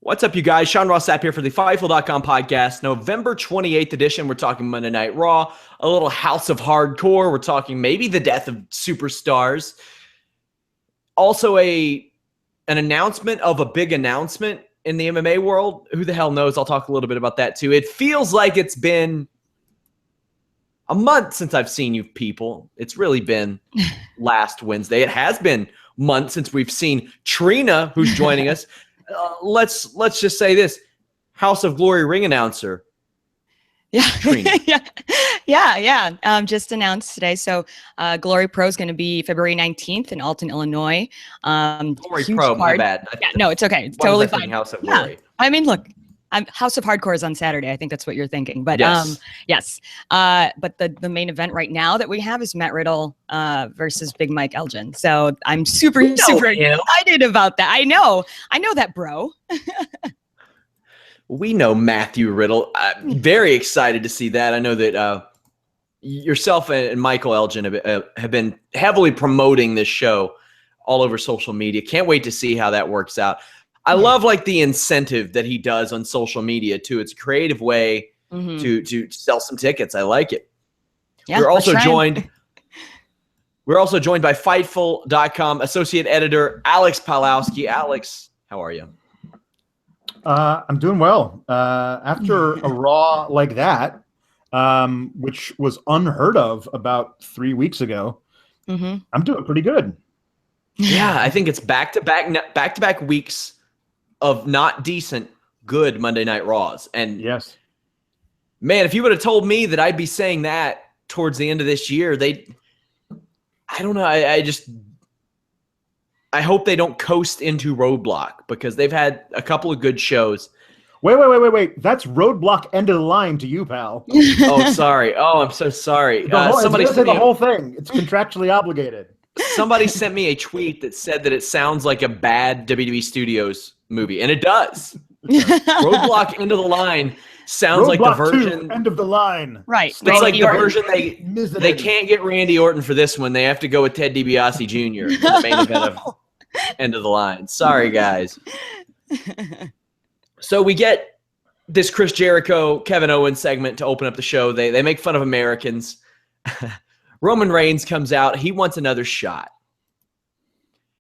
What's up, you guys? Sean Ross Sapp here for the Fightful.com podcast, November 28th edition. We're talking Monday Night Raw, a little House of Hardcore. We're talking maybe the death of superstars. Also an announcement of a big announcement in the MMA world. Who the hell knows? I'll talk a little bit about that too. It feels like it's been a month since I've seen you people. It's really been last Wednesday. It has been months since we've seen Trina, who's joining us. Let's just say this: House of Glory ring announcer. Yeah, Trina. yeah. Just announced today. So, Glory Pro is going to be February 19th in Alton, Illinois. Glory Pro, my bad. Yeah, no, it's okay. It's totally fine. House of Glory. Yeah. I mean, look, House of Hardcore is on Saturday. I think that's what you're thinking. But yes. Yes. But the main event right now that we have is Matt Riddle versus Big Mike Elgin. So I'm super excited about that. I know that, bro. We know Matthew Riddle. I'm very excited to see that. I know that yourself and Michael Elgin have been heavily promoting this show all over social media. Can't wait to see how that works out. I love like the incentive that he does on social media too. It's a creative way to sell some tickets. I like it. Yeah, We're also joined by Fightful.com associate editor Alex Pawlowski. Alex, how are you? I'm doing well. After a Raw like that, which was unheard of about 3 weeks ago, I'm doing pretty good. Yeah, I think it's back-to-back weeks of not decent, good Monday Night Raws. And yes, man, if you would have told me that I'd be saying that towards the end of this year, I don't know. I hope they don't coast into Roadblock because they've had a couple of good shows. Wait. That's Roadblock end of the line to you, pal. Oh, sorry. Oh, I'm so sorry. Somebody said the whole thing. It's contractually obligated. Somebody sent me a tweet that said that it sounds like a bad WWE Studios movie, and it does. Roadblock End of the Line sounds like the version 2, End of the Line. Right. It's like the version they can't get Randy Orton for this one. They have to go with Ted DiBiase Jr. in the main event of End of the Line. Sorry, guys. So we get this Chris Jericho, Kevin Owens segment to open up the show. They make fun of Americans. Roman Reigns comes out. He wants another shot.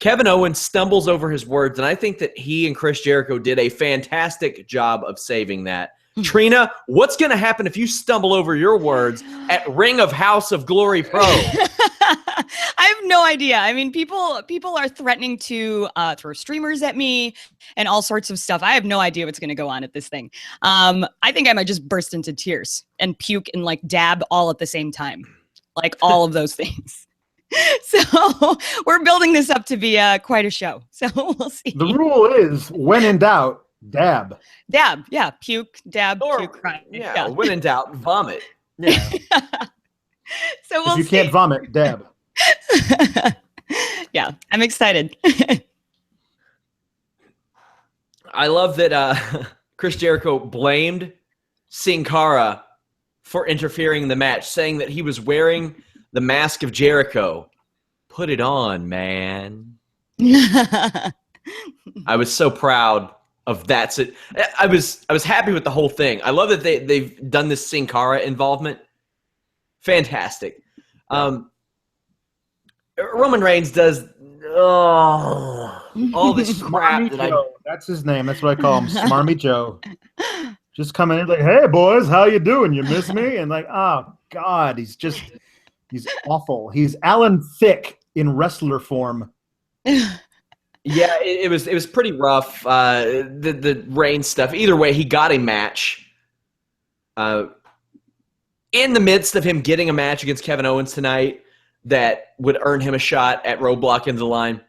Kevin Owens stumbles over his words, and I think that he and Chris Jericho did a fantastic job of saving that. Trina, what's going to happen if you stumble over your words at Ring of House of Glory Pro? I have no idea. I mean, people are threatening to throw streamers at me and all sorts of stuff. I have no idea what's going to go on at this thing. I think I might just burst into tears and puke and like dab all at the same time. Like all of those things. So we're building this up to be quite a show. So we'll see. The rule is, when in doubt, dab. Dab, yeah. Puke, dab, Or, puke, cry. Yeah, when in doubt, vomit. Yeah. So we'll if you see. can't vomit, dab. Yeah, I'm excited. I love that Chris Jericho blamed Sin Cara for interfering in the match, saying that he was wearing the mask of Jericho. Put it on, man. I was so proud of that. So I was happy with the whole thing. I love that they've done this Sin Cara involvement. Fantastic. Roman Reigns does all this crap That's his name. That's what I call him, Smarmy Joe. Just come in like, hey, boys, how you doing? You miss me? And like, oh, God, he's awful. He's Alan Thicke in wrestler form. Yeah, it was pretty rough. The Reigns stuff. Either way, he got a match. In the midst of him getting a match against Kevin Owens tonight that would earn him a shot at Roadblock Into the Line,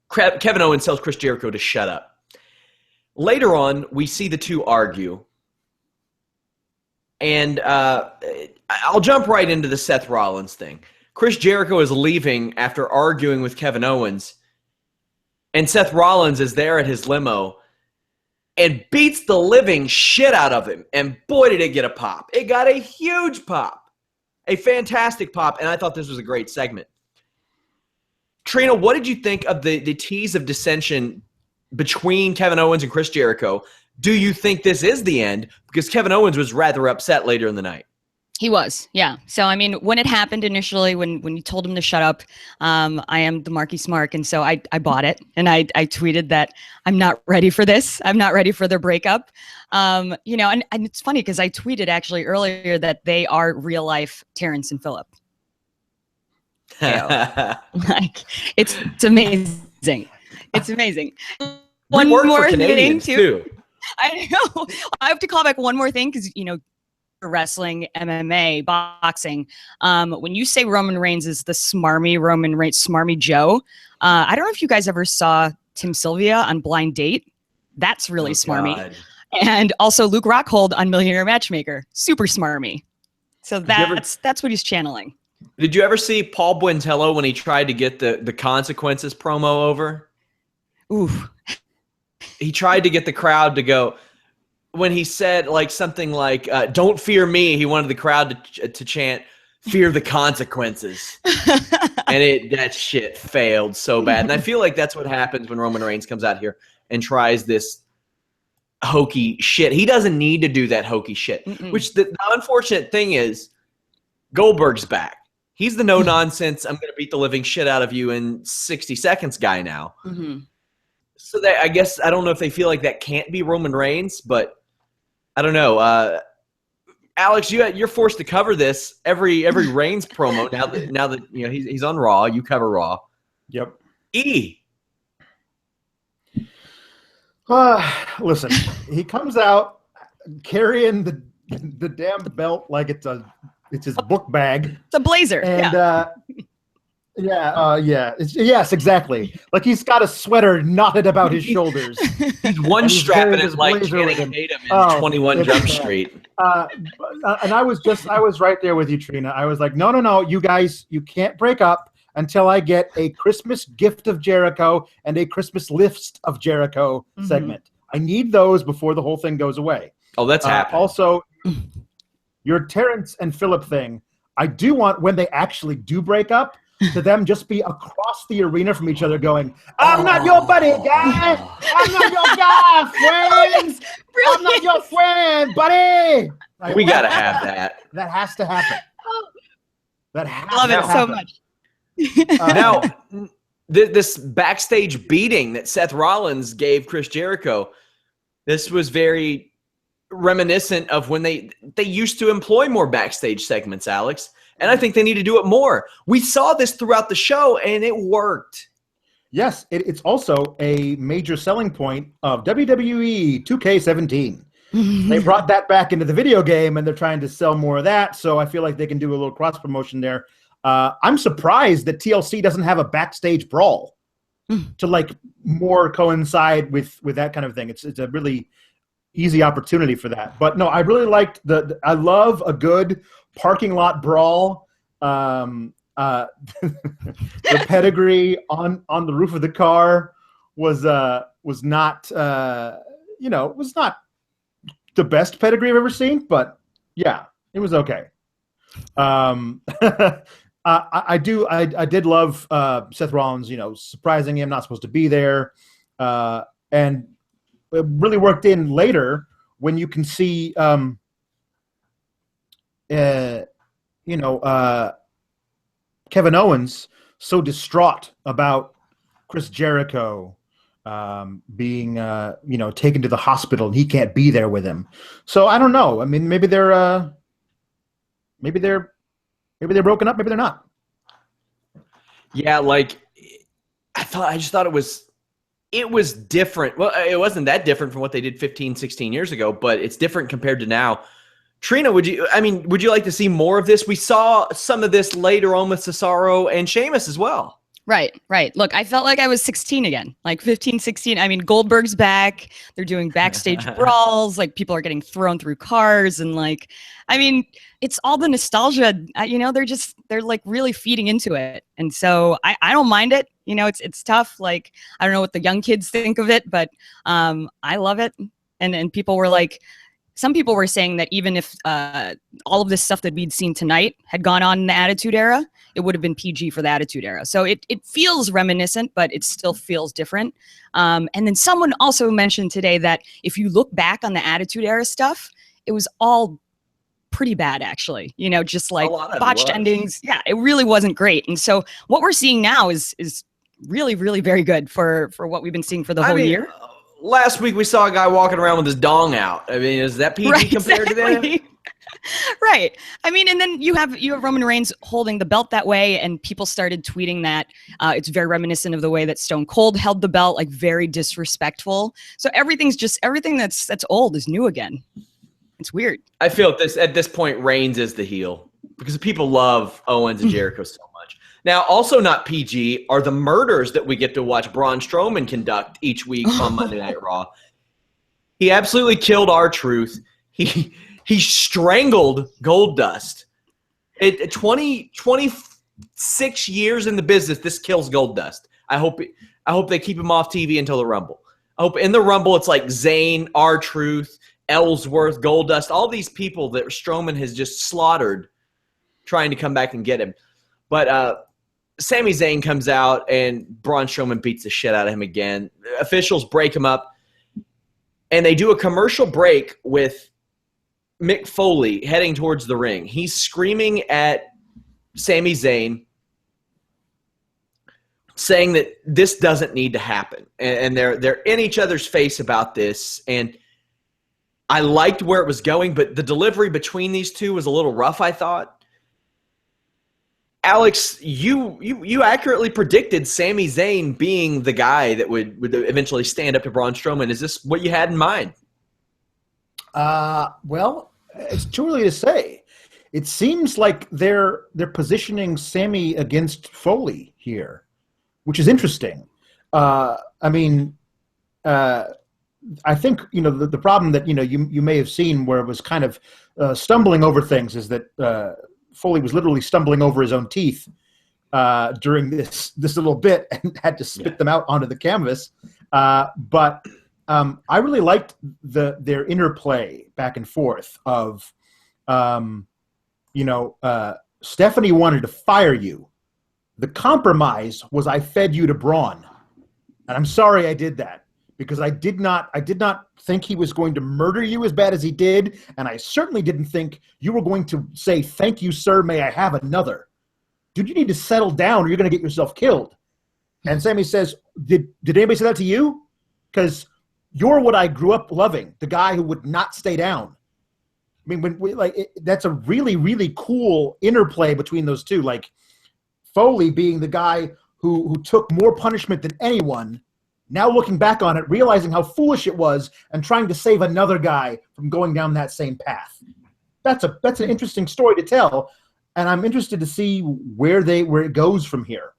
Kevin Owens tells Chris Jericho to shut up. Later on, we see the two argue. And I'll jump right into the Seth Rollins thing. Chris Jericho is leaving after arguing with Kevin Owens. And Seth Rollins is there at his limo and beats the living shit out of him. And boy, did it get a pop. It got a huge pop. A fantastic pop. And I thought this was a great segment. Trina, what did you think of the tease of dissension between Kevin Owens and Chris Jericho. Do you think this is the end? Because Kevin Owens was rather upset later in the night. He was, yeah. So, I mean, when it happened initially, when you told him to shut up, I am the Marky Smark. And so I bought it. And I tweeted that I'm not ready for this. I'm not ready for their breakup. And it's funny because I tweeted actually earlier that they are real life Terrence and Phillip. Like, it's amazing. It's amazing. One more thing too. I know. I have to call back one more thing because, wrestling, MMA, boxing. When you say Roman Reigns is the smarmy Roman Reigns, smarmy Joe, I don't know if you guys ever saw Tim Sylvia on Blind Date. That's really smarmy. God. And also Luke Rockhold on Millionaire Matchmaker, super smarmy. So that's what he's channeling. Did you ever see Paul Buentello when he tried to get the consequences promo over? Ooh. He tried to get the crowd to go. When he said something like "Don't fear me," he wanted the crowd to chant "Fear the consequences," and that shit failed so bad. And I feel like that's what happens when Roman Reigns comes out here and tries this hokey shit. He doesn't need to do that hokey shit. Which the unfortunate thing is, Goldberg's back. He's the no nonsense. I'm going to beat the living shit out of you in 60 seconds guy now. Mm-hmm. So I guess I don't know if they feel like that can't be Roman Reigns, but I don't know. Alex, you're forced to cover this every Reigns promo now that he's on Raw. You cover Raw. Yep. Listen, he comes out carrying the damn belt like it's his book bag. It's a blazer. And yes, exactly. Like he's got a sweater knotted about his shoulders. He's one strapping it like Channing Tatum in 21 Jump Street. And I was right there with you, Trina. I was like, no, you guys, you can't break up until I get a Christmas gift of Jericho and a Christmas list of Jericho segment. I need those before the whole thing goes away. Oh, that's happening. Also, your Terrence and Phillip thing, I do want when they actually do break up, to them just be across the arena from each other going, I'm not your buddy, guy. I'm not your guy, friends. I'm not your friend, buddy. Like, we got to have that. That has to happen. That has I love to it happen. so much. Now, this backstage beating that Seth Rollins gave Chris Jericho, this was very reminiscent of when they used to employ more backstage segments, Alex. And I think they need to do it more. We saw this throughout the show, and it worked. Yes, it's also a major selling point of WWE 2K17. They brought that back into the video game, and they're trying to sell more of that. So I feel like they can do a little cross promotion there. I'm surprised that TLC doesn't have a backstage brawl to more coincide with that kind of thing. It's a really easy opportunity for that. But no, I really liked I love a good parking lot brawl. The pedigree on the roof of the car was not was not the best pedigree I've ever seen, but yeah, it was okay. I did love Seth Rollins, surprising him, not supposed to be there, and it really worked in later when you can see Kevin Owens so distraught about Chris Jericho being taken to the hospital and he can't be there with him. So I don't know. I mean, maybe they're broken up, maybe they're not. Yeah, I just thought it was different. Well, it wasn't that different from what they did 15, 16 years ago, but it's different compared to now. Trina, would you like to see more of this? We saw some of this later on with Cesaro and Sheamus as well. Right. Look, I felt like I was 16 again, like 15, 16. I mean, Goldberg's back. They're doing backstage brawls. Like people are getting thrown through cars. And it's all the nostalgia. They're like really feeding into it. And so I don't mind it. It's tough. Like, I don't know what the young kids think of it, but I love it. And people were like, some people were saying that even if all of this stuff that we'd seen tonight had gone on in the Attitude Era, it would have been PG for the Attitude Era. So it feels reminiscent, but it still feels different. And then someone also mentioned today that if you look back on the Attitude Era stuff, it was all pretty bad, actually. You know, just like botched endings. Yeah, it really wasn't great. And so what we're seeing now is really, really very good for what we've been seeing for the whole year. Last week we saw a guy walking around with his dong out. I mean, is that PG compared to that? Right. I mean, and then you have Roman Reigns holding the belt that way, and people started tweeting that it's very reminiscent of the way that Stone Cold held the belt, like very disrespectful. So everything that's old is new again. It's weird. I feel at this point, Reigns is the heel because people love Owens and Jericho so much. Now, also not PG are the murders that we get to watch Braun Strowman conduct each week on Monday Night Raw. He absolutely killed R-Truth. He strangled Goldust. 26 years in the business, this kills Goldust. I hope they keep him off TV until the Rumble. I hope in the Rumble it's like Zayn, R-Truth, Ellsworth, Goldust, all these people that Strowman has just slaughtered trying to come back and get him. But Sami Zayn comes out and Braun Strowman beats the shit out of him again. Officials break him up. And they do a commercial break with Mick Foley heading towards the ring. He's screaming at Sami Zayn, saying that this doesn't need to happen. And they're in each other's face about this. And I liked where it was going, but the delivery between these two was a little rough, I thought. Alex, you accurately predicted Sami Zayn being the guy that would eventually stand up to Braun Strowman. Is this what you had in mind? Well, it's too early to say. It seems like they're positioning Sami against Foley here, which is interesting. I think the problem that you may have seen where it was kind of stumbling over things is that Foley was literally stumbling over his own teeth during this little bit and had to spit them out onto the canvas. But I really liked their interplay back and forth of, Stephanie wanted to fire you. The compromise was I fed you to Braun. And I'm sorry I did that because I did not think he was going to murder you as bad as he did. And I certainly didn't think you were going to say, "Thank you, sir. May I have another?" Dude, you need to settle down or you're going to get yourself killed. And Sami says, did anybody say that to you? Because you're what I grew up loving, the guy who would not stay down. I mean, that's a really, really cool interplay between those two. Like Foley being the guy who took more punishment than anyone, now looking back on it, realizing how foolish it was and trying to save another guy from going down that same path. That's an interesting story to tell, and I'm interested to see where it goes from here.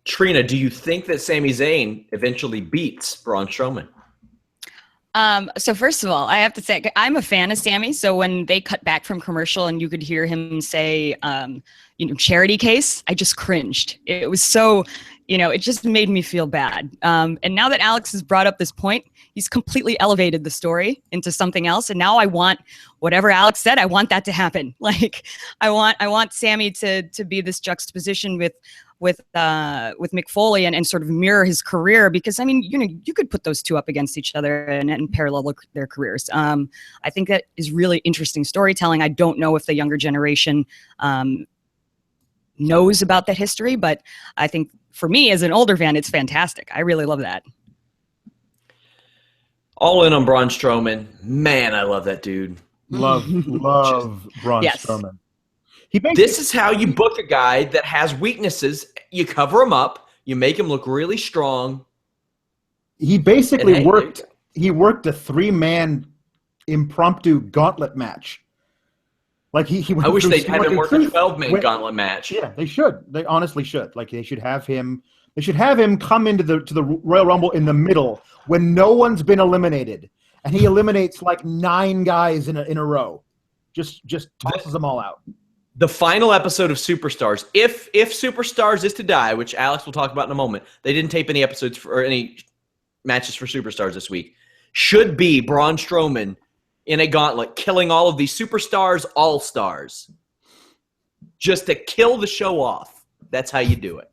Trina, do you think that Sami Zayn eventually beats Braun Strowman? So first of all, I have to say I'm a fan of Sami. So when they cut back from commercial and you could hear him say, charity case, I just cringed. It was so, it just made me feel bad. And now that Alex has brought up this point, he's completely elevated the story into something else. And now I want whatever Alex said, I want that to happen. Like I want Sami to be this juxtaposition with Mick Foley and sort of mirror his career, because you could put those two up against each other and parallel their careers. I think that is really interesting storytelling. I don't know if the younger generation knows about that history, but I think for me as an older fan, it's fantastic. I really love that. All in on Braun Strowman. Man, I love that dude. Love Braun Strowman. This is how you book a guy that has weaknesses. You cover him up. You make him look really strong. He basically worked a 3-man impromptu gauntlet match. Like I wish they'd have him work a 12-man gauntlet match. Yeah, they should. They honestly should. Like they should have him. They should have him come into the Royal Rumble in the middle when no one's been eliminated, and he eliminates like 9 guys in a row. Just tosses them all out. The final episode of Superstars, if Superstars is to die, which Alex will talk about in a moment, they didn't tape any episodes or any matches for Superstars this week, should be Braun Strowman in a gauntlet, killing all of these superstars, all-stars, just to kill the show off. That's how you do it.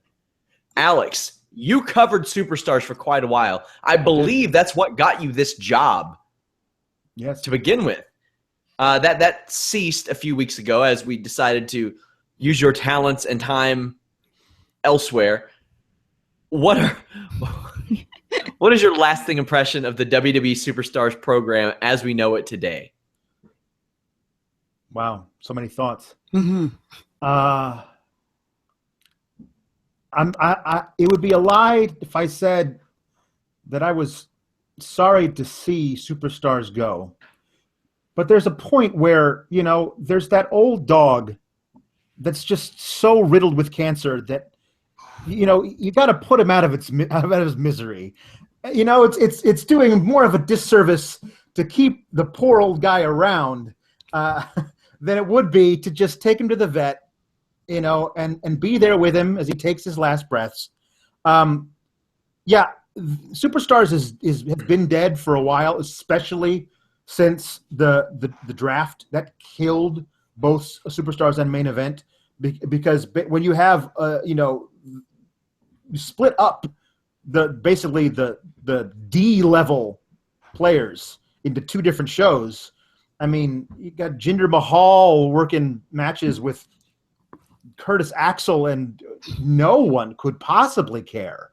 Alex, you covered superstars for quite a while. I believe that's what got you this job. Yes. To begin with. That ceased a few weeks ago as we decided to use your talents and time elsewhere. What is your lasting impression of the WWE Superstars program as we know it today? Wow, so many thoughts. Mm-hmm. It would be a lie if I said that I was sorry to see superstars go. But there's a point where, there's that old dog that's just so riddled with cancer that, you got to put him out of his misery. It's doing more of a disservice to keep the poor old guy around than it would be to just take him to the vet, and be there with him as he takes his last breaths. Superstars has been dead for a while, especially since the draft that killed both Superstars and Main Event, because when you have you split up basically the D level players into two different shows. I mean, you got Jinder Mahal working matches with Curtis Axel, and no one could possibly care.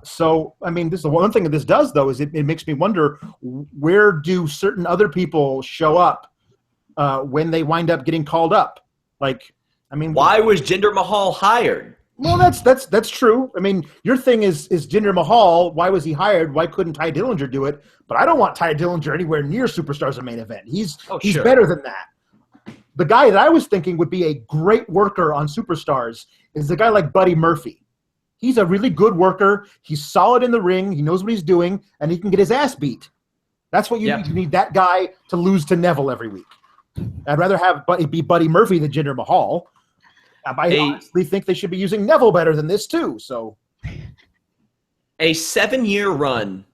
So, I mean, this is the one thing that this does, though, is it makes me wonder, where do certain other people show up when they wind up getting called up? Why was Jinder Mahal hired? Well, that's true. I mean, your thing is Jinder Mahal. Why was he hired? Why couldn't Ty Dillinger do it? But I don't want Ty Dillinger anywhere near Superstars or Main Event. He's better than that. The guy that I was thinking would be a great worker on Superstars is a guy like Buddy Murphy. He's a really good worker. He's solid in the ring. He knows what he's doing, and he can get his ass beat. That's what you need. You need that guy to lose to Neville every week. I'd rather have it be Buddy Murphy than Jinder Mahal. I honestly think they should be using Neville better than this too. So, a 7-year run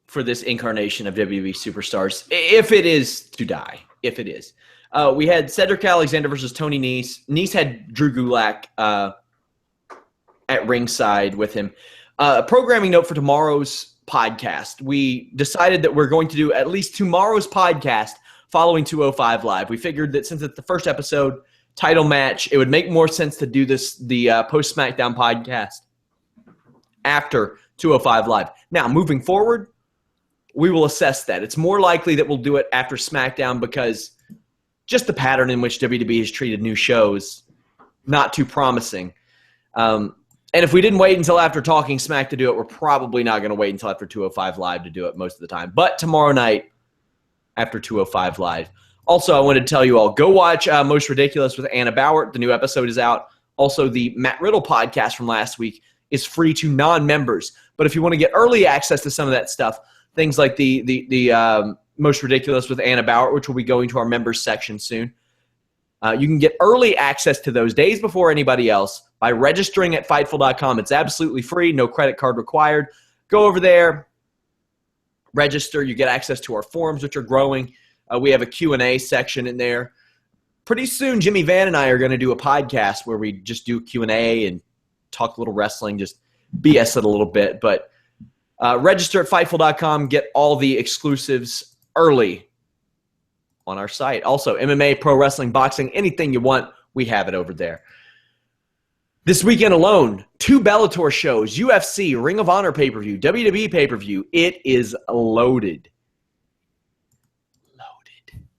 for this incarnation of WWE Superstars, if it is to die, if it is. We had Cedric Alexander versus Tony Nese. Nese had Drew Gulak at ringside with him. A programming note for tomorrow's podcast. We decided that we're going to do at least tomorrow's podcast following 205 Live. We figured that since it's the first episode, title match, it would make more sense to do the post SmackDown podcast after 205 Live. Now, moving forward, we will assess that. It's more likely that we'll do it after SmackDown because just the pattern in which WWE has treated new shows, not too promising. And if we didn't wait until after Talking Smack to do it, we're probably not going to wait until after 205 Live to do it most of the time. But tomorrow night, after 205 Live. Also, I wanted to tell you all, go watch Most Ridiculous with Anna Bauer. The new episode is out. Also, the Matt Riddle podcast from last week is free to non-members. But if you want to get early access to some of that stuff, things like the Most Ridiculous with Anna Bauer, which will be going to our members section soon, you can get early access to those days before anybody else by registering at Fightful.com. It's absolutely free, no credit card required. Go over there, register. You get access to our forums, which are growing. We have a Q&A section in there. Pretty soon, Jimmy Van and I are going to do a podcast where we just do Q&A and talk a little wrestling, just BS it a little bit. But register at Fightful.com. Get all the exclusives early on our site. Also, MMA, pro wrestling, boxing, anything you want, we have it over there. This weekend alone, 2 Bellator shows, UFC, Ring of Honor pay-per-view, WWE pay-per-view. It is loaded.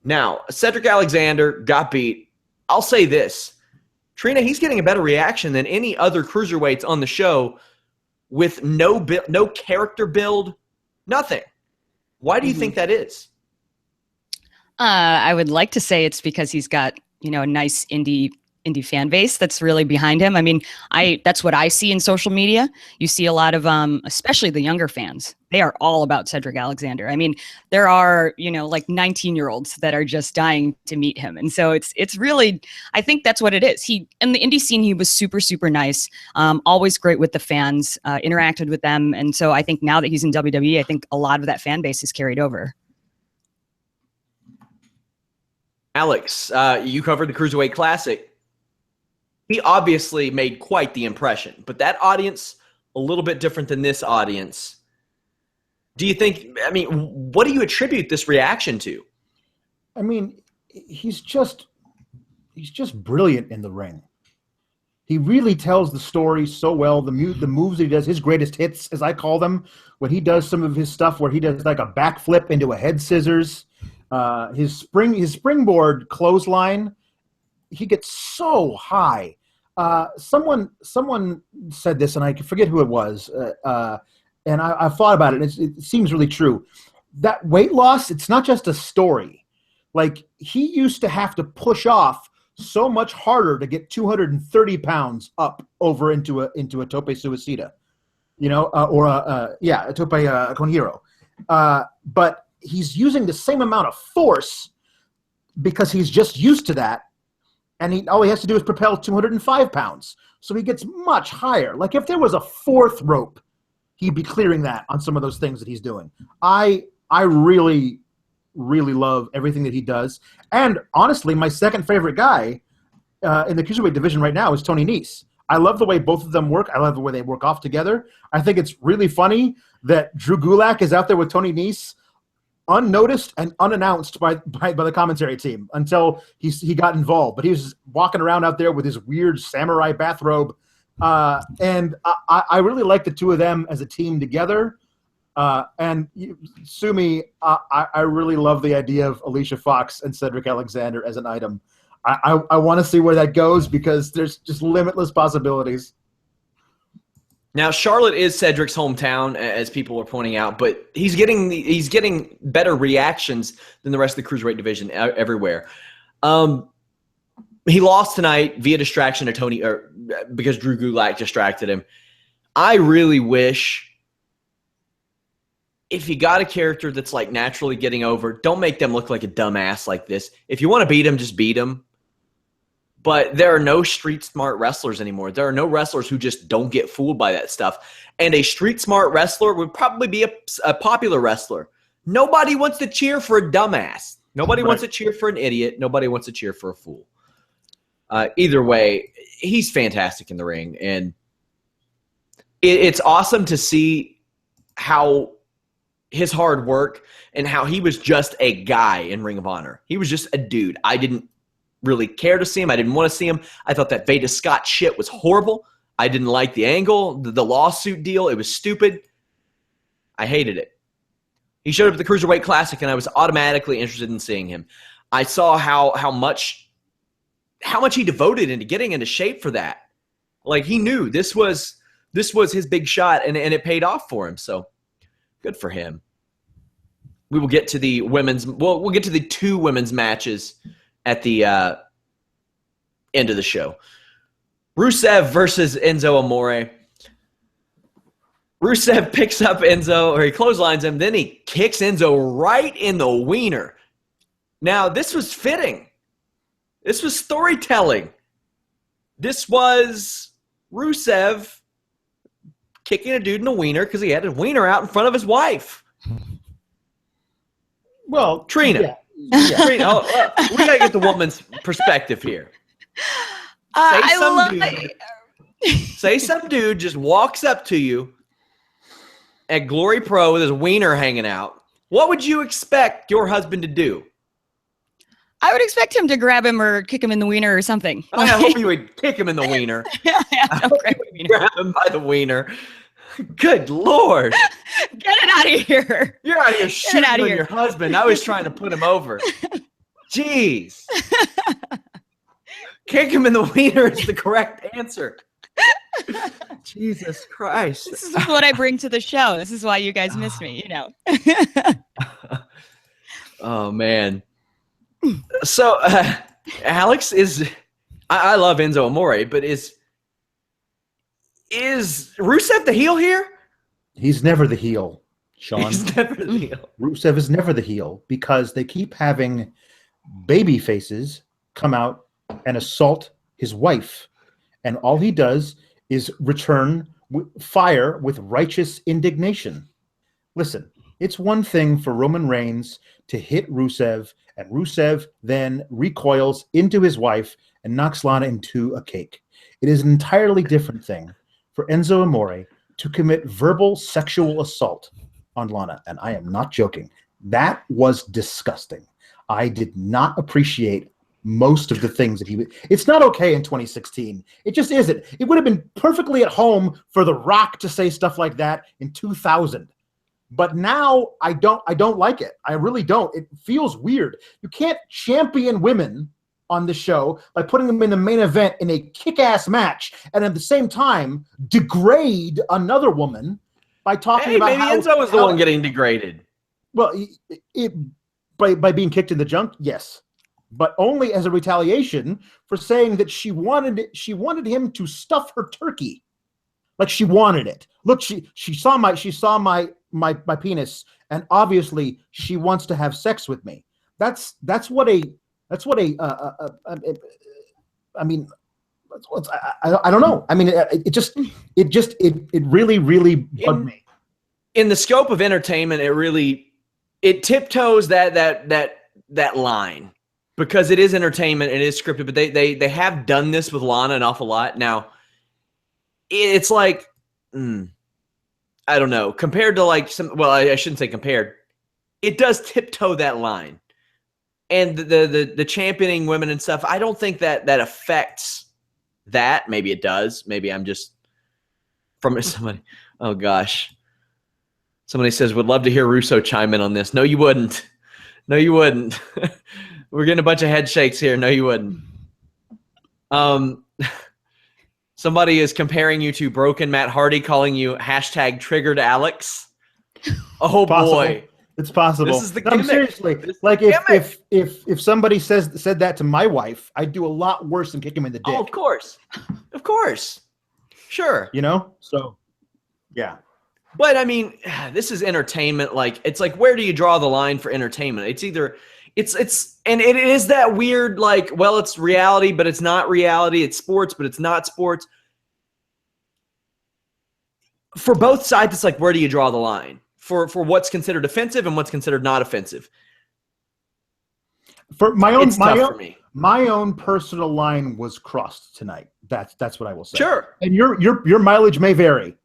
Now, Cedric Alexander got beat. I'll say this. Trina, he's getting a better reaction than any other cruiserweights on the show with no character build, nothing. Why do you think that is? I would like to say it's because he's got, a nice indie indie fan base that's really behind him. I mean, that's what I see in social media. You see a lot of, especially the younger fans. They are all about Cedric Alexander. I mean, there are, like 19-year-olds that are just dying to meet him. And so it's really, I think that's what it is. In the indie scene, he was super, super nice. Always great with the fans, interacted with them. And so I think now that he's in WWE, I think a lot of that fan base is carried over. Alex, you covered the Cruiserweight Classic. He obviously made quite the impression, but that audience, a little bit different than this audience. Do you think, what do you attribute this reaction to? I mean, he's just brilliant in the ring. He really tells the story so well. The moves that he does, his greatest hits, as I call them, when he does some of his stuff where he does like a backflip into a head scissors, his springboard clothesline, he gets so high. Someone said this, and I forget who it was, and I've thought about it. It seems really true. That weight loss, it's not just a story. Like, he used to have to push off so much harder to get 230 pounds up over into a tope suicida, or a tope con hero. But he's using the same amount of force because he's just used to that. And all he has to do is propel 205 pounds. So he gets much higher. Like, if there was a fourth rope, he'd be clearing that on some of those things that he's doing. I really, really love everything that he does. And honestly, my second favorite guy in the Cruiserweight division right now is Tony Nese. I love the way both of them work. I love the way they work off together. I think it's really funny that Drew Gulak is out there with Tony Nese, unnoticed and unannounced by the commentary team until he got involved. But he was walking around out there with his weird samurai bathrobe. And I really like the two of them as a team together. And sue me, I really love the idea of Alicia Fox and Cedric Alexander as an item. I want to see where that goes because there's just limitless possibilities. Now, Charlotte is Cedric's hometown, as people are pointing out, but he's getting better reactions than the rest of the Cruiserweight division everywhere. He lost tonight via distraction to Tony, or because Drew Gulak distracted him. I really wish, if you got a character that's like naturally getting over, don't make them look like a dumbass like this. If you want to beat him, just beat him. But there are no street smart wrestlers anymore. There are no wrestlers who just don't get fooled by that stuff. And a street smart wrestler would probably be a popular wrestler. Nobody wants to cheer for a dumbass. Nobody wants to cheer for an idiot. Nobody wants to cheer for a fool. Either way, he's fantastic in the ring. And it's awesome to see how his hard work and how he was just a guy in Ring of Honor. He was just a dude. I didn't really care to see him. I didn't want to see him. I thought that Veda Scott shit was horrible. I didn't like the angle, the lawsuit deal. It was stupid. I hated it. He showed up at the Cruiserweight Classic, and I was automatically interested in seeing him. I saw how much he devoted into getting into shape for that. Like, he knew this was his big shot, and it paid off for him. So good for him. We will get to the women's. We'll get to the two women's matches at the end of the show. Rusev versus Enzo Amore. Rusev picks up Enzo, or he clotheslines him, then he kicks Enzo right in the wiener. Now, this was fitting. This was storytelling. This was Rusev kicking a dude in the wiener because he had his wiener out in front of his wife. Well, Trina. Yeah. Trina, we got to get the woman's perspective here. Say some dude just walks up to you at Glory Pro with his wiener hanging out. What would you expect your husband to do? I would expect him to grab him or kick him in the wiener or something. I hope you would kick him in the wiener. Grab him by the wiener. Good Lord. Get it out of here. You're out here shooting on your husband. I was trying to put him over. Jeez. Kick him in the wiener is the correct answer. Jesus Christ. This is what I bring to the show. This is why you guys miss me, Oh, man. So, Alex is... I love Enzo Amore, but is Rusev the heel here? He's never the heel, Sean. He's never the heel. Rusev is never the heel because they keep having baby faces come out and assault his wife. And all he does is return fire with righteous indignation. Listen, it's one thing for Roman Reigns to hit Rusev, and Rusev then recoils into his wife and knocks Lana into a cake. It is an entirely different thing for Enzo Amore to commit verbal sexual assault on Lana, and I am not joking. That was disgusting. I did not appreciate most of the things that he would. It's not okay in 2016. It just isn't. It would have been perfectly at home for The Rock to say stuff like that in 2000. But now I don't like it. I really don't. It feels weird. You can't champion women on the show by putting them in the main event in a kick-ass match and at the same time degrade another woman by talking about maybe Enzo was the one getting degraded. Well, by being kicked in the junk, yes. But only as a retaliation for saying that she wanted him to stuff her turkey. Like she wanted it. Look, she saw my penis, and obviously she wants to have sex with me. That's what I mean, I don't know. I mean, it really bugged me. In the scope of entertainment, it tiptoes that line because it is entertainment, it is scripted, but they have done this with Lana an awful lot. Now, it's like, I don't know, compared to like I shouldn't say compared. It does tiptoe that line. And the championing women and stuff, I don't think that affects that. Maybe it does. Maybe I'm just from somebody. Oh gosh. Somebody says, would love to hear Russo chime in on this. No, you wouldn't. No, you wouldn't. We're getting a bunch of head shakes here. No, you wouldn't. Somebody is comparing you to Broken Matt Hardy, calling you #triggered Alex. Oh boy. It's possible. This is the gimmick. Seriously, like if somebody said that to my wife, I'd do a lot worse than kick him in the dick. Oh, of course, sure. You know, so yeah. But I mean, this is entertainment. Like it's like, where do you draw the line for entertainment? It's either and it is that weird, like, well, it's reality, but it's not reality. It's sports, but it's not sports. For both sides, it's like, where do you draw the line? For what's considered offensive and what's considered not offensive. For my own personal line was crossed tonight. That's what I will say. Sure. And your mileage may vary,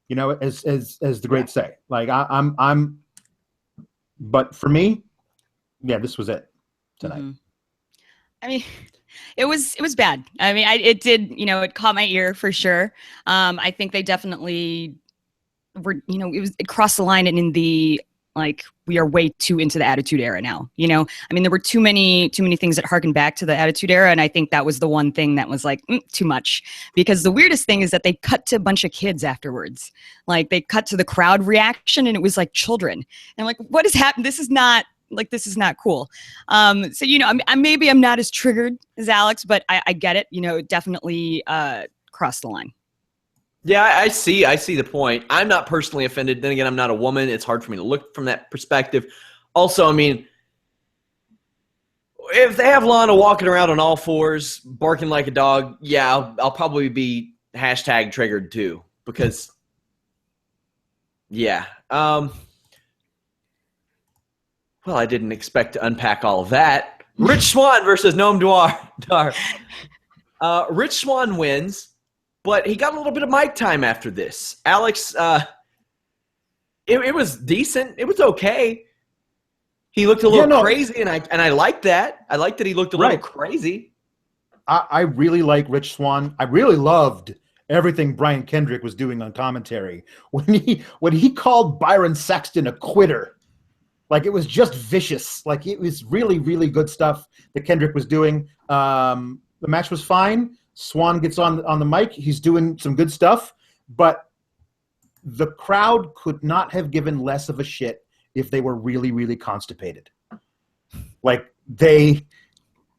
you know, as the greats say. Like I'm but for me, yeah, this was it tonight. Mm-hmm. I mean, it was bad. I mean, it did, you know, it caught my ear for sure. I think they definitely were, you know, it crossed the line and in the, like, we are way too into the Attitude Era now, you know? I mean, there were too many things that harken back to the Attitude Era, and I think that was the one thing that was like, too much. Because the weirdest thing is that they cut to a bunch of kids afterwards. Like, they cut to the crowd reaction, and it was like children. And I'm like, what is happening? This is not cool. So, you know, maybe I'm not as triggered as Alex, but I get it. You know, it definitely crossed the line. Yeah, I see the point. I'm not personally offended. Then again, I'm not a woman. It's hard for me to look from that perspective. Also, I mean, if they have Lana walking around on all fours, barking like a dog, yeah, I'll probably be #triggered too. Because, yeah. Well, I didn't expect to unpack all of that. Rich Swann versus Noam Dar. Rich Swann wins. But he got a little bit of mic time after this. Alex, it was decent. It was okay. He looked a little crazy, and I liked that. I liked that he looked a little crazy. I really like Rich Swann. I really loved everything Brian Kendrick was doing on commentary when he called Byron Saxton a quitter. Like, it was just vicious. Like, it was really, really good stuff that Kendrick was doing. The match was fine. Swann gets on the mic. He's doing some good stuff, but the crowd could not have given less of a shit if they were really, really constipated. Like, they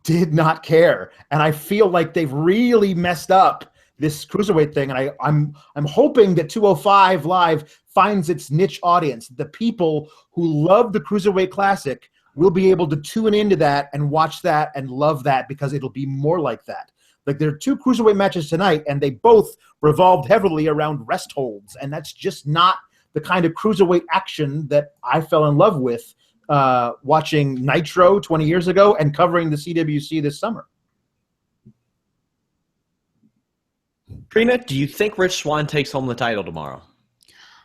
did not care. And I feel like they've really messed up this Cruiserweight thing. And I'm hoping that 205 Live finds its niche audience. The people who love the Cruiserweight Classic will be able to tune into that and watch that and love that, because it'll be more like that. Like, there are 2 Cruiserweight matches tonight, and they both revolved heavily around rest holds. And that's just not the kind of Cruiserweight action that I fell in love with watching Nitro 20 years ago and covering the CWC this summer. Trina, do you think Rich Swann takes home the title tomorrow?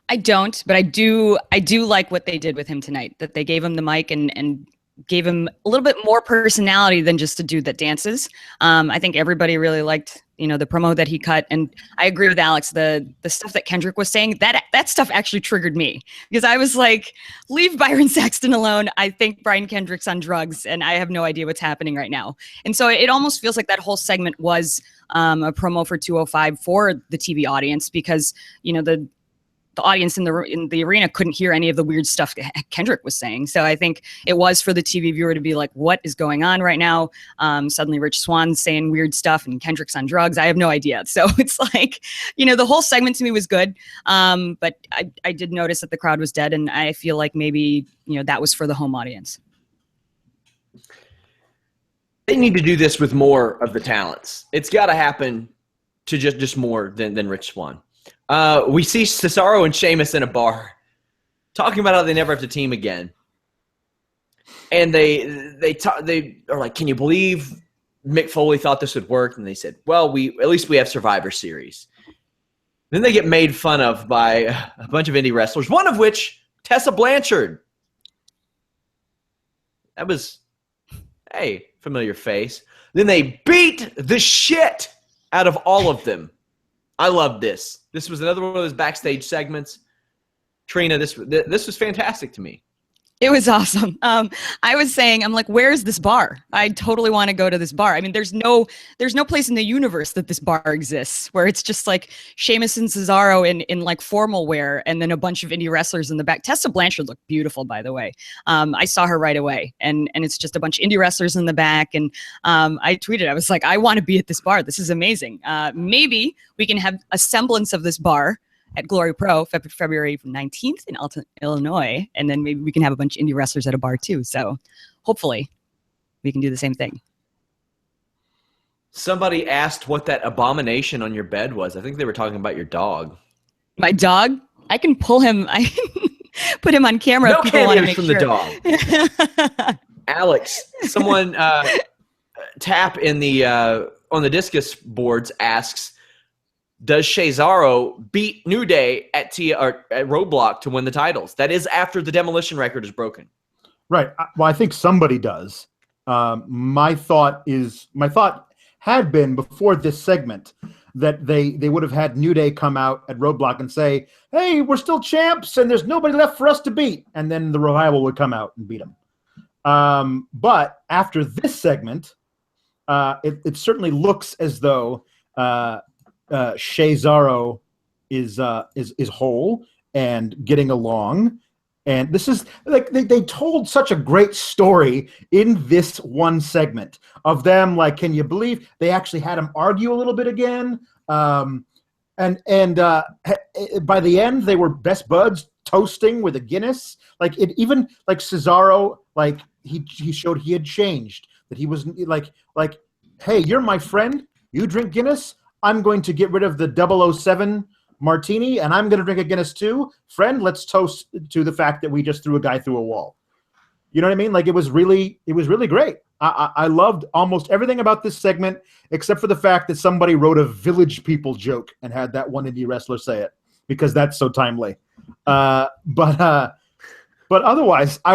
I don't, but I do like what they did with him tonight, that they gave him the mic and gave him a little bit more personality than just a dude that dances. I think everybody really liked, the promo that he cut. And I agree with Alex, the stuff that Kendrick was saying, that stuff actually triggered me, because I was like, leave Byron Saxton alone. I think Brian Kendrick's on drugs and I have no idea what's happening right now. And so it almost feels like that whole segment was a promo for 205 for the TV audience, because, the audience in the arena couldn't hear any of the weird stuff Kendrick was saying. So I think it was for the TV viewer to be like, what is going on right now? Suddenly Rich Swann's saying weird stuff and Kendrick's on drugs. I have no idea. So it's like, the whole segment to me was good. But I did notice that the crowd was dead, and I feel like maybe, that was for the home audience. They need to do this with more of the talents. It's got to happen to just more than Rich Swann. We see Cesaro and Sheamus in a bar talking about how they never have to team again. And they are like, can you believe Mick Foley thought this would work? And they said, well, at least we have Survivor Series. Then they get made fun of by a bunch of indie wrestlers, one of which, Tessa Blanchard. That was, hey, familiar face. Then they beat the shit out of all of them. I love this. This was another one of those backstage segments. Trina, this was fantastic to me. It was awesome. I was saying, I'm like, where's this bar? I totally want to go to this bar. I mean, there's no place in the universe that this bar exists where it's just like Sheamus and Cesaro in like formal wear, and then a bunch of indie wrestlers in the back. Tessa Blanchard looked beautiful, by the way. I saw her right away, and it's just a bunch of indie wrestlers in the back. And I tweeted, I was like, I want to be at this bar. This is amazing. Maybe we can have a semblance of this bar at Glory Pro, February 19th in Alton, Illinois. And then maybe we can have a bunch of indie wrestlers at a bar too. So hopefully we can do the same thing. Somebody asked what that abomination on your bed was. I think they were talking about your dog. My dog? I can pull him. I can put him on camera. No if people want to make from sure. The dog. Alex, someone tap in the on the discus boards asks, does Cesaro beat New Day at Roadblock to win the titles? That is after the demolition record is broken. Right. Well, I think somebody does. My thought had been before this segment that they would have had New Day come out at Roadblock and say, hey, we're still champs and there's nobody left for us to beat. And then the Revival would come out and beat them. But after this segment, it certainly looks as though Cesaro is whole and getting along, and this is like they told such a great story in this one segment of them. Like, can you believe they actually had him argue a little bit again? And by the end, they were best buds, toasting with a Guinness. Like it even like Cesaro, like he showed he had changed, that he was like, hey, you're my friend. You drink Guinness. I'm going to get rid of the 007 martini, and I'm going to drink a Guinness too. Friend, let's toast to the fact that we just threw a guy through a wall. You know what I mean? Like it was really great. I loved almost everything about this segment, except for the fact that somebody wrote a Village People joke and had that one indie wrestler say it, because that's so timely. But otherwise, I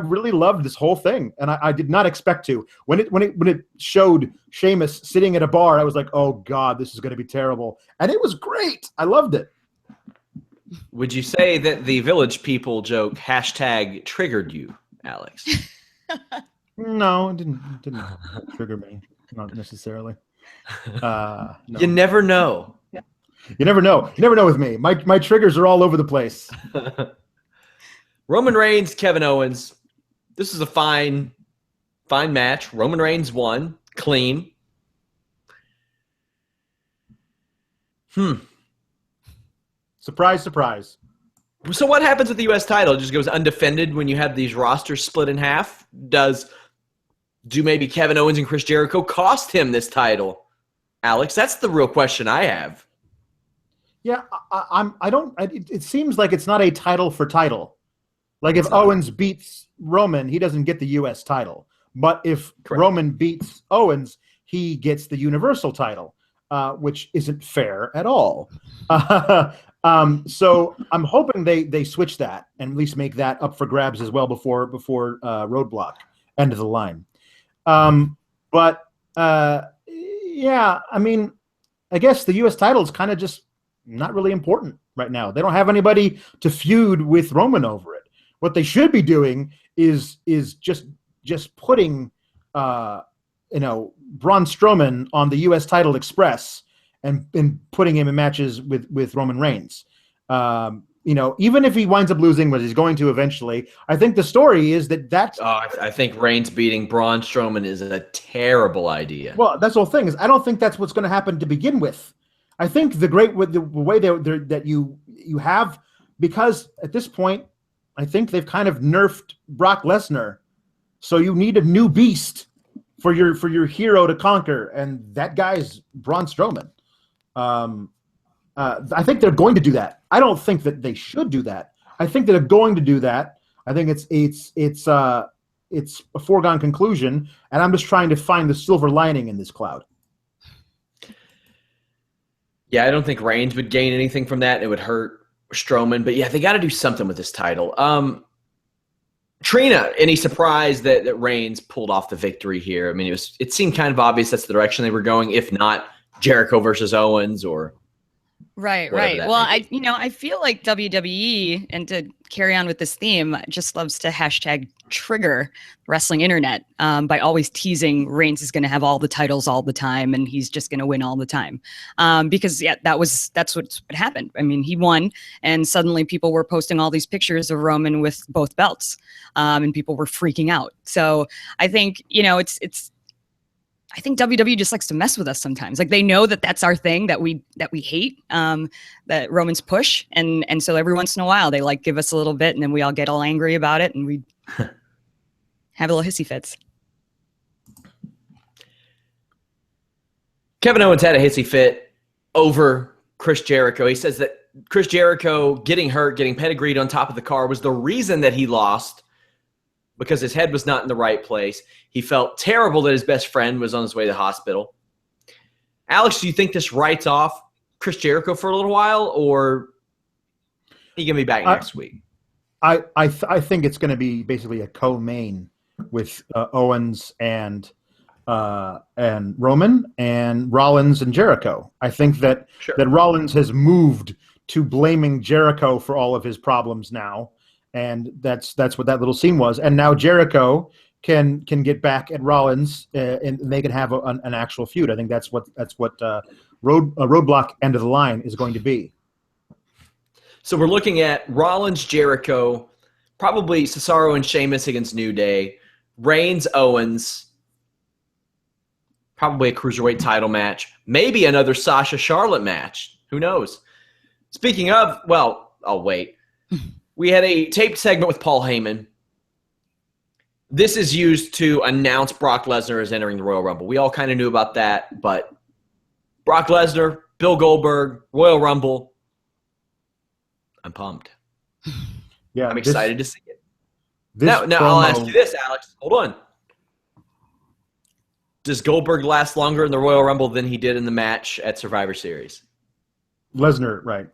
really loved this whole thing, and I did not expect to. When it showed Sheamus sitting at a bar, I was like, oh God, this is going to be terrible, and it was great. I loved it. Would you say that the Village People joke hashtag triggered you, Alex? No, it didn't trigger me, not necessarily. No. You never know. You never know. You never know with me. My triggers are all over the place. Roman Reigns, Kevin Owens. This is a fine Fine match. Roman Reigns won. Clean. Surprise, surprise. So what happens with the U.S. title? It just goes undefended when you have these rosters split in half? Do maybe Kevin Owens and Chris Jericho cost him this title? Alex, that's the real question I have. Yeah, it seems like it's not a title for title. Like if Owens beats Roman, he doesn't get the U.S. title. But if Roman beats Owens, he gets the Universal title, which isn't fair at all. So I'm hoping they switch that and at least make that up for grabs as well before Roadblock, end of the line. Yeah, I mean, I guess the U.S. title is kind of just not really important right now. They don't have anybody to feud with Roman over it. What they should be doing is just putting Braun Strowman on the U.S. title express and putting him in matches with Roman Reigns. Even if he winds up losing, but he's going to eventually, I think the story is that's. I think Reigns beating Braun Strowman is a terrible idea. Well, that's the whole thing is I don't think that's what's going to happen to begin with. I think the way that you have, because at this point, I think they've kind of nerfed Brock Lesnar, so you need a new beast for your hero to conquer, and that guy is Braun Strowman. I think they're going to do that. I don't think that they should do that. I think that they're going to do that. I think it's a foregone conclusion, and I'm just trying to find the silver lining in this cloud. Yeah, I don't think Reigns would gain anything from that. It would hurt Strowman, but yeah, they got to do something with this title. Trina, any surprise that Reigns pulled off the victory here? I mean, it seemed kind of obvious that's the direction they were going, if not Jericho versus Owens or right. Well, I feel like WWE, and to carry on with this theme, just loves to hashtag trigger wrestling internet by always teasing Reigns is going to have all the titles all the time and he's just going to win all the time. Because that's what happened. I mean, he won and suddenly people were posting all these pictures of Roman with both belts and people were freaking out. So I think, I think WWE just likes to mess with us sometimes. Like they know that that's our thing that we hate, that Roman's push. And so every once in a while they like give us a little bit and then we all get all angry about it and we have a little hissy fits. Kevin Owens had a hissy fit over Chris Jericho. He says that Chris Jericho getting hurt, getting pedigreed on top of the car was the reason that he lost because his head was not in the right place. He felt terrible that his best friend was on his way to the hospital. Alex, do you think this writes off Chris Jericho for a little while, or he going to be back next week? I think it's going to be basically a co-main with Owens and Roman and Rollins and Jericho. I think that Rollins has moved to blaming Jericho for all of his problems now, and that's what that little scene was. And now Jericho can get back at Rollins and they can have an actual feud. I think that's what Roadblock end of the line is going to be. So we're looking at Rollins, Jericho, probably Cesaro and Sheamus against New Day, Reigns, Owens, probably a Cruiserweight title match, maybe another Sasha Charlotte match. Who knows? Speaking of, well, I'll wait. We had a taped segment with Paul Heyman. This is used to announce Brock Lesnar is entering the Royal Rumble. We all kind of knew about that, but Brock Lesnar, Bill Goldberg, Royal Rumble. I'm pumped. Yeah, I'm excited to see it. Now I'll ask you this, Alex. Hold on. Does Goldberg last longer in the Royal Rumble than he did in the match at Survivor Series? Lesnar, right?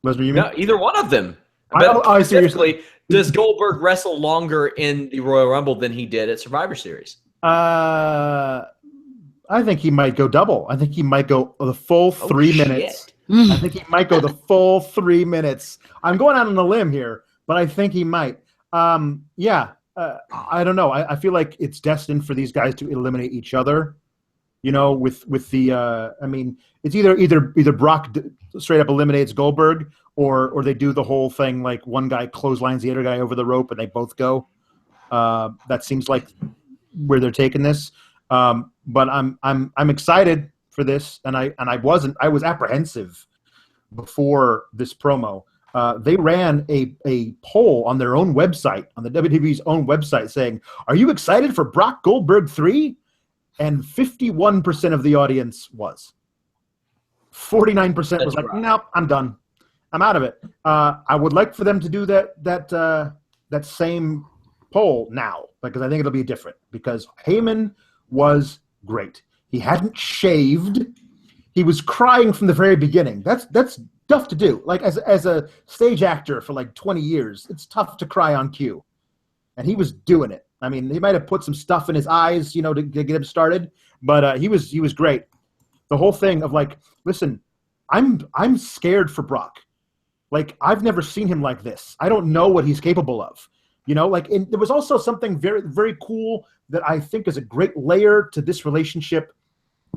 Lesnar, you mean? No, either one of them. I Specifically, does Goldberg wrestle longer in the Royal Rumble than he did at Survivor Series? I think he might go double. I think he might go the full 3 minutes. I think he might go the full 3 minutes. I'm going out on a limb here, but I think he might. I don't know. I feel like it's destined for these guys to eliminate each other. With the it's either Brock straight up eliminates Goldberg or they do the whole thing like one guy clotheslines the other guy over the rope and they both go. That seems like where they're taking this. But I'm excited for this, and I was apprehensive before this promo. They ran a poll on their own website, on the WWE's own website, saying, "Are you excited for Brock Goldberg 3?" And 51% of the audience was. 49% was like, "Nope, I'm done. I'm out of it." I would like for them to do that same poll now, because I think it'll be different. Because Heyman was great. He hadn't shaved. He was crying from the very beginning. That's tough to do. Like as a stage actor for like 20 years, it's tough to cry on cue, and he was doing it. I mean, he might have put some stuff in his eyes, to get him started, but he was great. The whole thing of like, listen, I'm scared for Brock. Like, I've never seen him like this. I don't know what he's capable of. There was also something very, very cool that I think is a great layer to this relationship.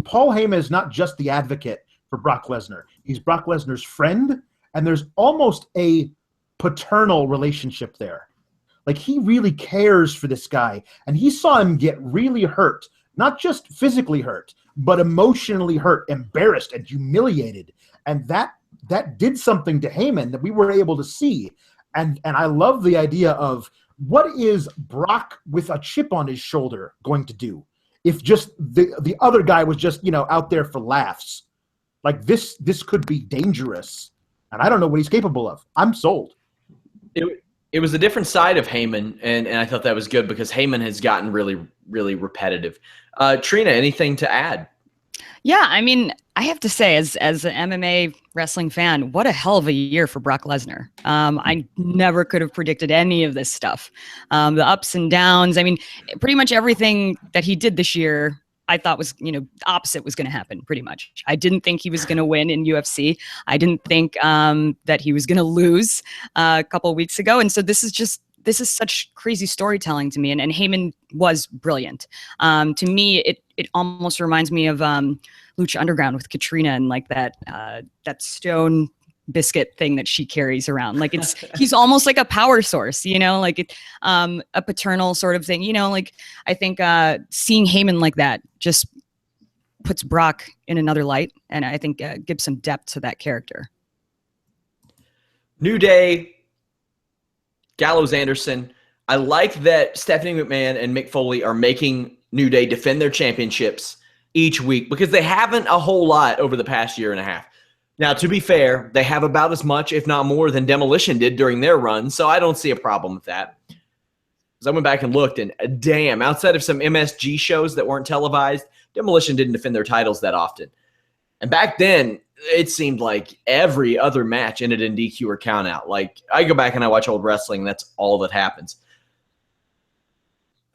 Paul Heyman is not just the advocate for Brock Lesnar. He's Brock Lesnar's friend, and there's almost a paternal relationship there. Like, he really cares for this guy, and he saw him get really hurt, not just physically hurt, but emotionally hurt, embarrassed, and humiliated. And that did something to Heyman that we were able to see. And I love the idea of, what is Brock with a chip on his shoulder going to do if just the other guy was just, out there for laughs? Like, this could be dangerous, and I don't know what he's capable of. I'm sold. It was a different side of Heyman, and I thought that was good, because Heyman has gotten really, really repetitive. Trina, anything to add? Yeah, I mean, I have to say, as an MMA wrestling fan, what a hell of a year for Brock Lesnar. I never could have predicted any of this stuff. The ups and downs. I mean, pretty much everything that he did this year, I thought was, opposite was going to happen, pretty much. I didn't think he was going to win in UFC. I didn't think that he was going to lose a couple of weeks ago. And so this is such crazy storytelling to me. And Heyman was brilliant. To me, it almost reminds me of Lucha Underground with Katrina, and like that stone biscuit thing that she carries around. Like, he's almost like a power source, like a paternal sort of thing, like, I think seeing Heyman like that just puts Brock in another light. And I think gives some depth to that character. New Day, Gallows Anderson. I like that Stephanie McMahon and Mick Foley are making New Day defend their championships each week, because they haven't a whole lot over the past year and a half. Now, to be fair, they have about as much, if not more, than Demolition did during their run, so I don't see a problem with that. Because I went back and looked, and damn, outside of some MSG shows that weren't televised, Demolition didn't defend their titles that often. And back then, it seemed like every other match ended in DQ or countout. Like, I go back and I watch old wrestling, and that's all that happens.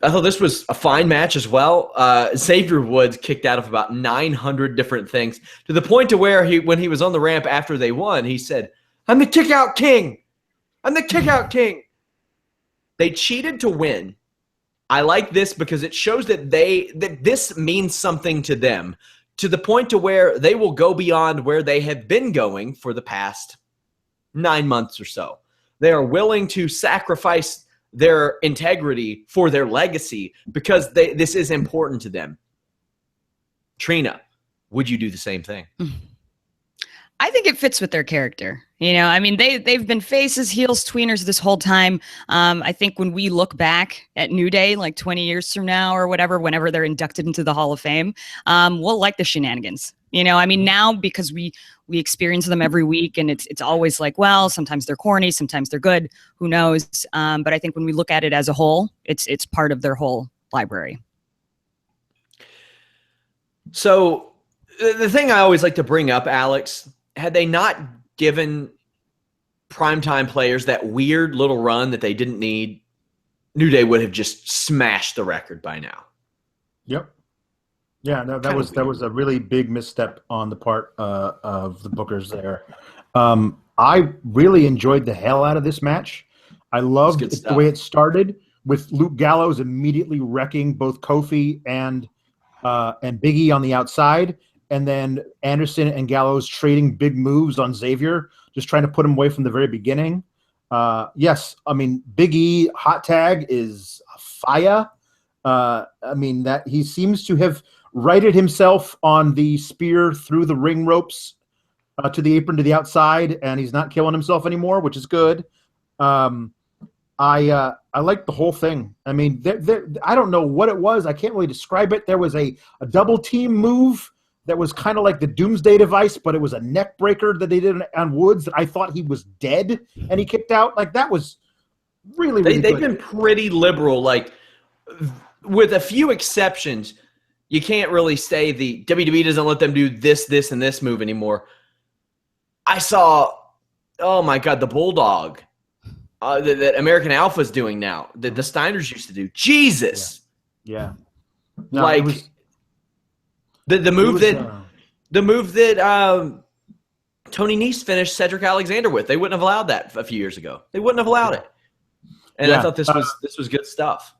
I thought this was a fine match as well. Xavier Woods kicked out of about 900 different things, to the point to where when he was on the ramp after they won, he said, "I'm the kick-out king. I'm the kick-out king." They cheated to win. I like this because it shows that this means something to them, to the point to where they will go beyond where they have been going for the past 9 months or so. They are willing to sacrifice their integrity for their legacy, because this is important to them. Trina, would you do the same thing? I think it fits with their character. I mean, they've been faces, heels, tweeners this whole time. I think when we look back at New Day, like 20 years from now or whatever, whenever they're inducted into the Hall of Fame, we'll like the shenanigans. I mean, now, because we experience them every week, and it's always like, well, sometimes they're corny, sometimes they're good, who knows? But I think when we look at it as a whole, it's part of their whole library. So the thing I always like to bring up, Alex, had they not given primetime players that weird little run that they didn't need, New Day would have just smashed the record by now. Yep. Yeah, no, that was a really big misstep on the part of the bookers there. I really enjoyed the hell out of this match. I loved the way it started with Luke Gallows immediately wrecking both Kofi and Big E on the outside, and then Anderson and Gallows trading big moves on Xavier, just trying to put him away from the very beginning. Yes, I mean, Big E hot tag is fire. I mean, that he seems to have righted himself on the spear through the ring ropes to the apron to the outside, and he's not killing himself anymore, which is good. I like the whole thing. I mean, I don't know what it was. I can't really describe it. There was a double team move that was kind of like the Doomsday Device, but it was a neck breaker that they did on Woods that I thought he was dead, and he kicked out. Like, that was really good. They've been pretty liberal. Like, with a few exceptions, you can't really say the WWE doesn't let them do this, and this move anymore. I saw, oh my God, the Bulldog that American Alpha's doing now, that the Steiners used to do. Jesus. Yeah. No, like the move that Tony Nese finished Cedric Alexander with. They wouldn't have allowed that a few years ago. They wouldn't have allowed it. And I thought this was good stuff.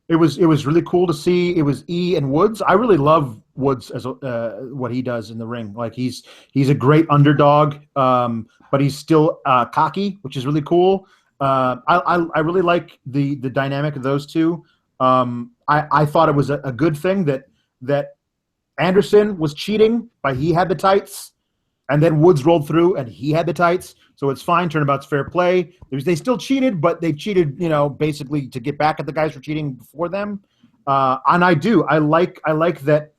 It was really cool to see. It was E and Woods. I really love Woods as what he does in the ring. Like, he's a great underdog, but he's still cocky, which is really cool. I really like the dynamic of those two. I thought it was a good thing that Anderson was cheating by he had the tights, and then Woods rolled through and he had the tights. So it's fine. Turnabout's fair play. They still cheated, but they cheated, basically to get back at the guys for cheating before them. And I like that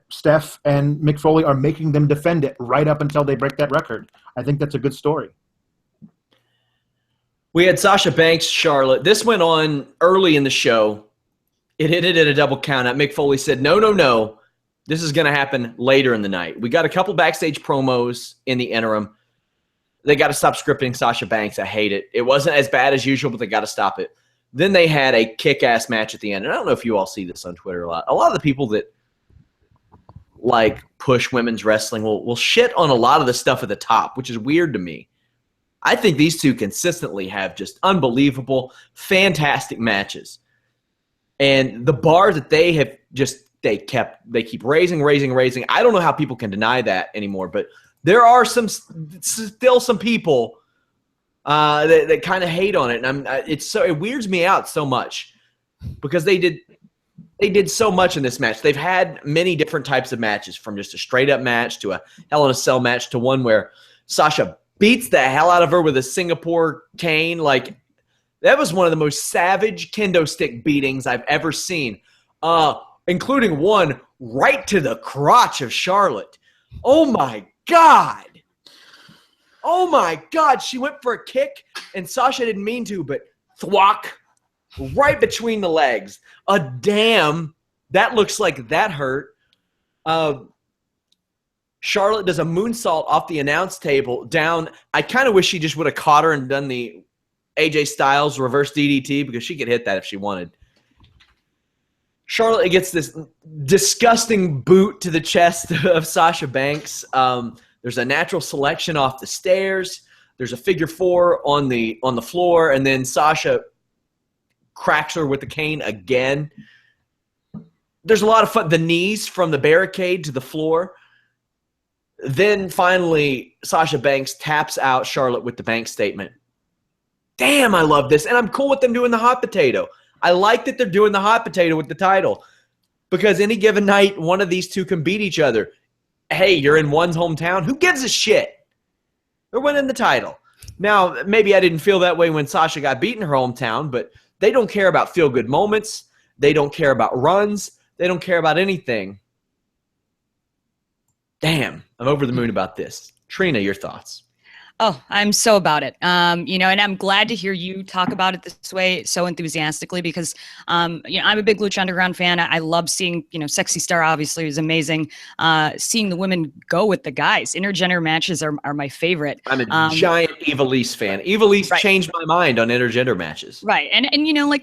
Steph and Mick Foley are making them defend it right up until they break that record. I think that's a good story. We had Sasha Banks, Charlotte. This went on early in the show. It ended at a double count out. Mick Foley said, no. This is going to happen later in the night. We got a couple backstage promos in the interim. They got to stop scripting Sasha Banks. I hate it. It wasn't as bad as usual, but they got to stop it. Then they had a kick-ass match at the end. And I don't know if you all see this on Twitter a lot. A lot of the people that push women's wrestling will shit on a lot of the stuff at the top, which is weird to me. I think these two consistently have just unbelievable, fantastic matches. And the bar that they have they keep raising. I don't know how people can deny that anymore, but there are still some people that kind of hate on it, and it weirds me out so much because they did so much in this match. They've had many different types of matches, from just a straight up match to a Hell in a Cell match to one where Sasha beats the hell out of her with a Singapore cane. Like, that was one of the most savage kendo stick beatings I've ever seen. Including one right to the crotch of Charlotte. Oh, my God. She went for a kick, and Sasha didn't mean to, but thwack, right between the legs. Damn, that looks like that hurt. Charlotte does a moonsault off the announce table down. I kind of wish she just would have caught her and done the AJ Styles reverse DDT, because she could hit that if she wanted. Charlotte gets this disgusting boot to the chest of Sasha Banks. There's a natural selection off the stairs. There's a figure four on the floor, and then Sasha cracks her with the cane again. There's a lot of fun. The knees from the barricade to the floor. Then finally, Sasha Banks taps out Charlotte with the bank statement. Damn, I love this. And I'm cool with them doing the hot potato. I like that they're doing the hot potato with the title, because any given night, one of these two can beat each other. Hey, you're in one's hometown. Who gives a shit? They're winning the title. Now, maybe I didn't feel that way when Sasha got beat in her hometown, but they don't care about feel-good moments. They don't care about runs. They don't care about anything. Damn, I'm over the moon about this. Trina, your thoughts? Oh, I'm so about it. And I'm glad to hear you talk about it this way so enthusiastically, because, I'm a big Lucha Underground fan. I love seeing, Sexy Star obviously is amazing. Seeing the women go with the guys. Intergender matches are my favorite. I'm a giant Ivelisse fan. Ivelisse changed my mind on intergender matches. Right. And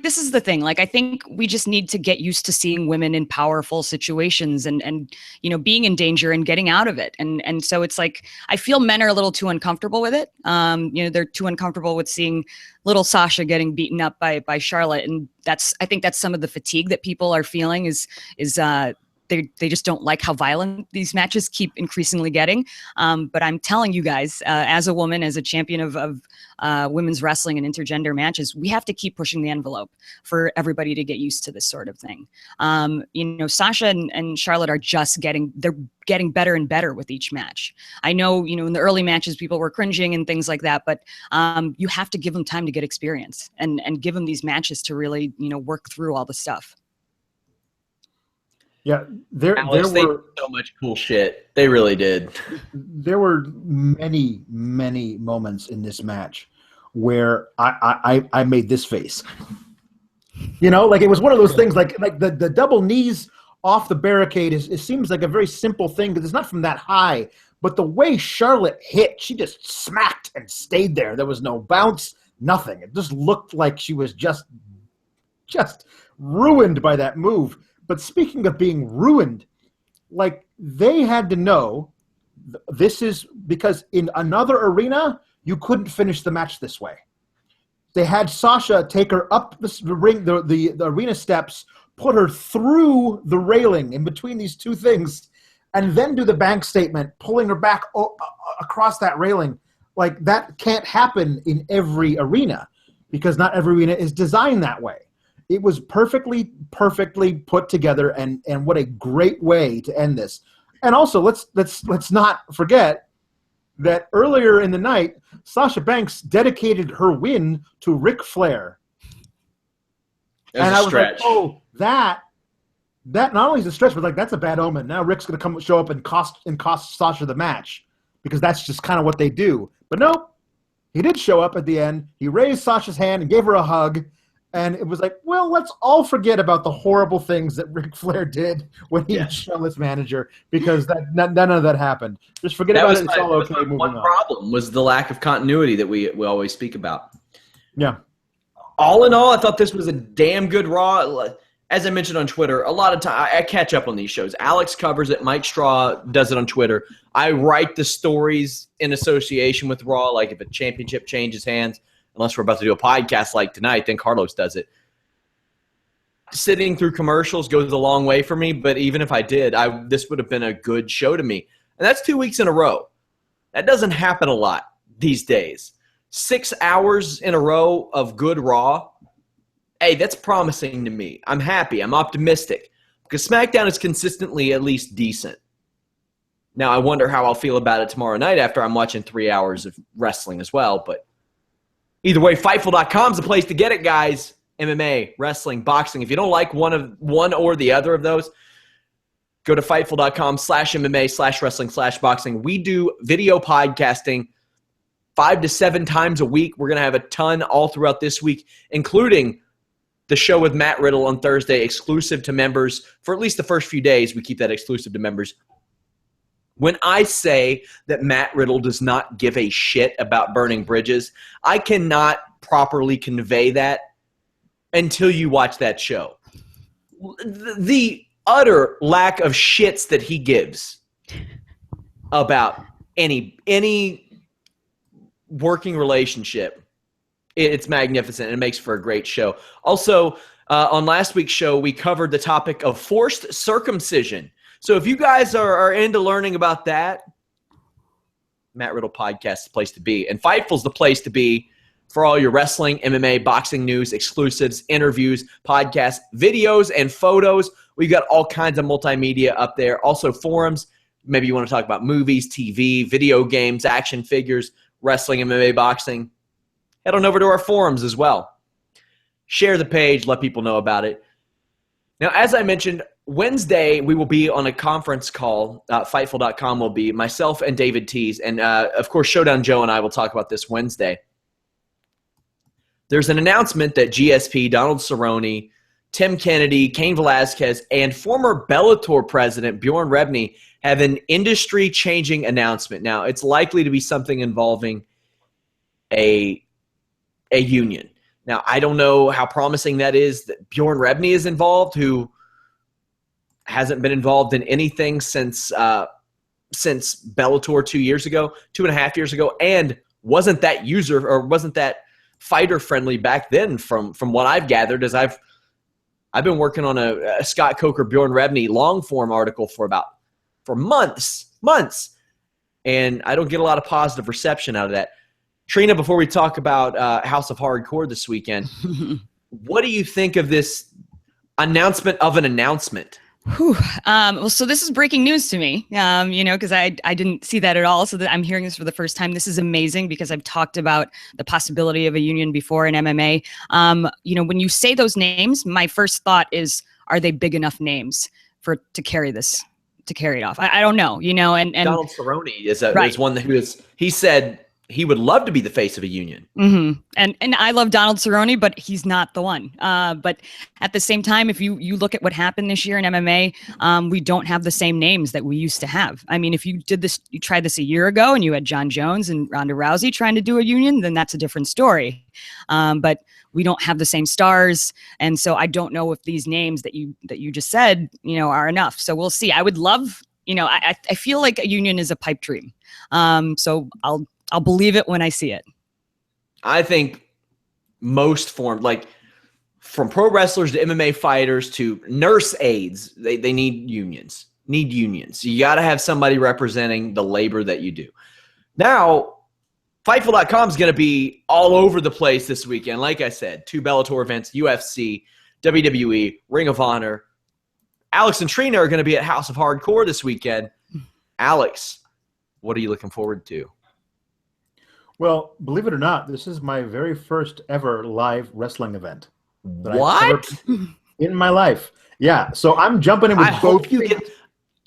this is the thing. I think we just need to get used to seeing women in powerful situations and being in danger and getting out of it. And so it's I feel men are a little too uncomfortable with it. They're too uncomfortable with seeing little Sasha getting beaten up by Charlotte, and I think that's some of the fatigue that people are feeling is they just don't like how violent these matches keep increasingly getting. But I'm telling you guys, as a woman, as a champion of women's wrestling and intergender matches, we have to keep pushing the envelope for everybody to get used to this sort of thing. Sasha and Charlotte are just getting better and better with each match. I know, in the early matches, people were cringing and things like that, but you have to give them time to get experience and give them these matches to really, work through all the stuff. Yeah, there they were did so much cool shit. They really did. There were many, many moments in this match where I made this face. Like it was one of those things, like the double knees off the barricade it seems like a very simple thing because it's not from that high. But the way Charlotte hit, she just smacked and stayed there. There was no bounce, nothing. It just looked like she was just ruined by that move. But speaking of being ruined, like they had to know this is because in another arena, you couldn't finish the match this way. They had Sasha take her up the ring, the arena steps, put her through the railing in between these two things, and then do the bank statement, pulling her back across that railing. Like that can't happen in every arena because not every arena is designed that way. It was perfectly put together, and what a great way to end this. And also, let's not forget that earlier in the night, Sasha Banks dedicated her win to Ric Flair. And I was like, oh, that not only is a stretch, but like that's a bad omen. Now Ric's going to show up and cost Sasha the match because that's just kind of what they do. But no, he did show up at the end. He raised Sasha's hand and gave her a hug. And it was like, well, let's all forget about the horrible things that Ric Flair did when he was Charlotte's manager, because none of that happened. Just forget about it. It's all okay. Moving on. One problem was the lack of continuity that we always speak about. Yeah. All in all, I thought this was a damn good Raw. As I mentioned on Twitter, a lot of time I catch up on these shows. Alex covers it. Mike Straw does it on Twitter. I write the stories in association with Raw, like if a championship changes hands. Unless we're about to do a podcast like tonight, then Carlos does it. Sitting through commercials goes a long way for me, but even if I did, this would have been a good show to me. And that's 2 weeks in a row. That doesn't happen a lot these days. 6 hours in a row of good Raw, hey, that's promising to me. I'm happy. I'm optimistic. Because SmackDown is consistently at least decent. Now, I wonder how I'll feel about it tomorrow night after I'm watching 3 hours of wrestling as well, but either way, Fightful.com is the place to get it, guys. MMA, wrestling, boxing. If you don't like one or the other of those, go to Fightful.com/MMA/wrestling/boxing. We do video podcasting 5 to 7 times a week. We're going to have a ton all throughout this week, including the show with Matt Riddle on Thursday, exclusive to members. For at least the first few days, we keep that exclusive to members. When I say that Matt Riddle does not give a shit about burning bridges, I cannot properly convey that until you watch that show. The utter lack of shits that he gives about any working relationship, it's magnificent. It makes for a great show. Also, on last week's show, we covered the topic of forced circumcision. So if you guys are into learning about that, Matt Riddle Podcast is the place to be. And Fightful's the place to be for all your wrestling, MMA, boxing news, exclusives, interviews, podcasts, videos, and photos. We've got all kinds of multimedia up there. Also forums. Maybe you want to talk about movies, TV, video games, action figures, wrestling, MMA, boxing. Head on over to our forums as well. Share the page. Let people know about it. Now, as I mentioned, Wednesday, we will be on a conference call. Fightful.com will be myself and David Tees. And, of course, Showdown Joe and I will talk about this Wednesday. There's an announcement that GSP, Donald Cerrone, Tim Kennedy, Cain Velasquez, and former Bellator president Bjorn Rebney have an industry-changing announcement. Now, it's likely to be something involving a union. Now, I don't know how promising that is that Bjorn Rebney is involved, who hasn't been involved in anything since Bellator 2 years ago, 2.5 years ago, and wasn't that fighter friendly back then from what I've gathered as I've I've been working on a Scott Coker, Bjorn Rebney long form article for months, and I don't get a lot of positive reception out of that. Trina, before we talk about House of Hardcore this weekend, what do you think of this announcement of an announcement? Well, so this is breaking news to me, because I didn't see that at all. So that I'm hearing this for the first time. This is amazing because I've talked about the possibility of a union before in MMA. When you say those names, my first thought is, are they big enough names to carry it off? I don't know, and Donald Cerrone is one he said he would love to be the face of a union. Mm-hmm. And I love Donald Cerrone, but he's not the one. But at the same time, if you look at what happened this year in MMA, we don't have the same names that we used to have. I mean, if you tried this a year ago and you had John Jones and Ronda Rousey trying to do a union, then that's a different story. But we don't have the same stars. And so I don't know if these names that you just said, are enough. So we'll see. I would love, I feel like a union is a pipe dream. So I'll believe it when I see it. I think most forms, like from pro wrestlers to MMA fighters to nurse aides, they need unions. You got to have somebody representing the labor that you do. Now, Fightful.com is going to be all over the place this weekend. Like I said, 2 Bellator events, UFC, WWE, Ring of Honor. Alex and Trina are going to be at House of Hardcore this weekend. Alex, what are you looking forward to? Well, believe it or not, this is my very first ever live wrestling event. What? In my life. Yeah. So I'm jumping in with both feet,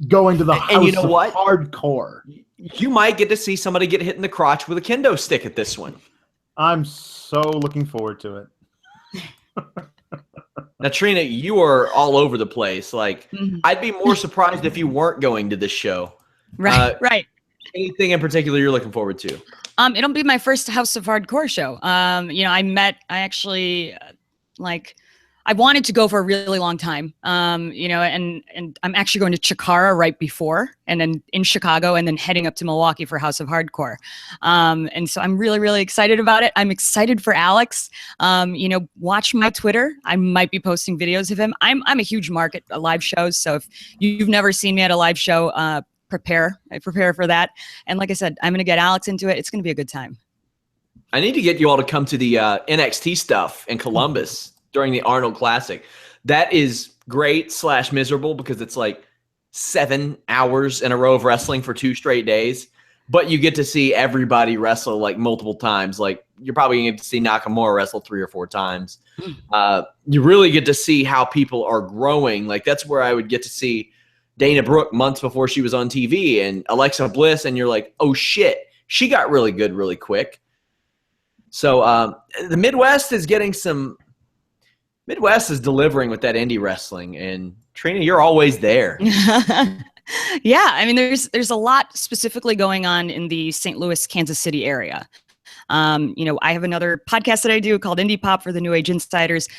going to the House of Hardcore. You might get to see somebody get hit in the crotch with a kendo stick at this one. I'm so looking forward to it. Now, Trina, you are all over the place. Like, I'd be more surprised if you weren't going to this show. Right. Anything in particular you're looking forward to? It'll be my first House of Hardcore show. I wanted to go for a really long time, and I'm actually going to Chikara right before, and then in Chicago, and then heading up to Milwaukee for House of Hardcore. And so I'm really, really excited about it. I'm excited for Alex. Watch my Twitter. I might be posting videos of him. I'm a huge market at live shows. So if you've never seen me at a live show, I prepare for that. And like I said, I'm going to get Alex into it. It's going to be a good time. I need to get you all to come to the NXT stuff in Columbus during the Arnold Classic. That is great / miserable because it's like 7 hours in a row of wrestling for 2 straight days. But you get to see everybody wrestle like multiple times. Like you're probably going to get to see Nakamura wrestle 3 or 4 times. You really get to see how people are growing. Like that's where I would get to see Dana Brooke months before she was on TV and Alexa Bliss. And you're like, oh shit, she got really good really quick. So the Midwest is delivering with that indie wrestling, and Trina, you're always there. Yeah, I mean, there's a lot specifically going on in the St. Louis, Kansas City area. I have another podcast that I do called Indie Pop for the New Age Insiders.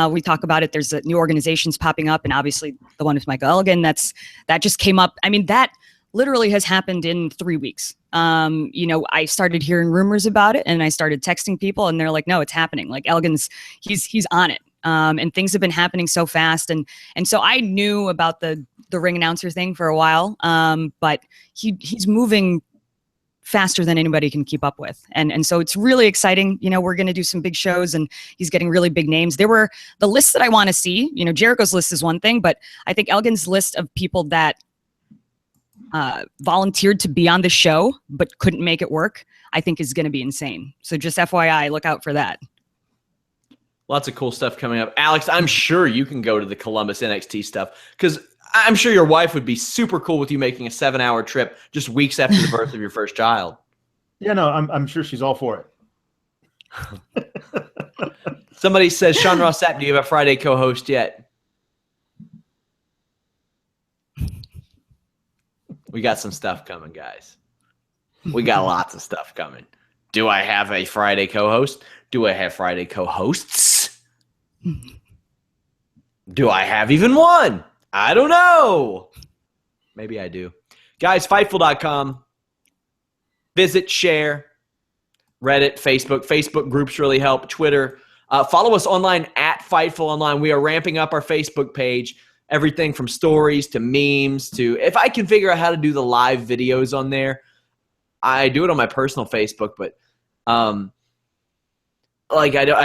We talk about it. There's new organizations popping up, and obviously the one with Michael Elgin, that just came up. I mean, that literally has happened in 3 weeks. I started hearing rumors about it, and I started texting people, and they're like, no, it's happening. Like Elgin's, he's on it. And things have been happening so fast. And so I knew about the ring announcer thing for a while. But he's moving faster than anybody can keep up with. And so it's really exciting. We're going to do some big shows, and he's getting really big names. There were the lists that I want to see. Jericho's list is one thing, but I think Elgin's list of people that volunteered to be on the show but couldn't make it work, I think is going to be insane. So just FYI, look out for that. Lots of cool stuff coming up. Alex, I'm sure you can go to the Columbus NXT stuff because I'm sure your wife would be super cool with you making a 7-hour trip just weeks after the birth of your first child. Yeah, no, I'm sure she's all for it. Somebody says, Sean Ross Sapp, do you have a Friday co-host yet? We got some stuff coming, guys. We got lots of stuff coming. Do I have a Friday co-host? Do I have Friday co-hosts? Do I have even one? I don't know. Maybe I do. Guys, Fightful.com. Visit, share, Reddit, Facebook. Facebook groups really help. Twitter. Follow us online at Fightful Online. We are ramping up our Facebook page. Everything from stories to memes to, if I can figure out how to do the live videos on there, I do it on my personal Facebook, but I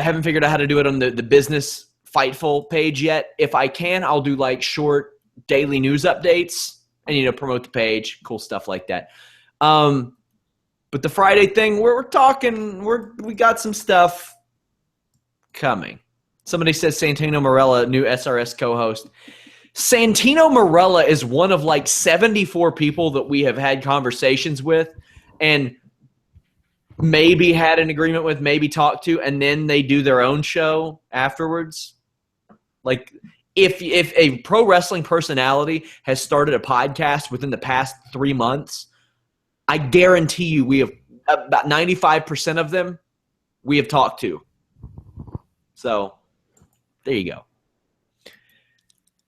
haven't figured out how to do it on the business Fightful page yet. If I can, I'll do like short daily news updates and, promote the page, cool stuff like that. But the Friday thing, we got some stuff coming. Somebody says Santino Marella, new SRS co-host. Santino Marella is one of like 74 people that we have had conversations with and maybe had an agreement with, maybe talked to, and then they do their own show afterwards. Like if a pro wrestling personality has started a podcast within the past 3 months, I guarantee you we have about 95% of them we have talked to. So there you go.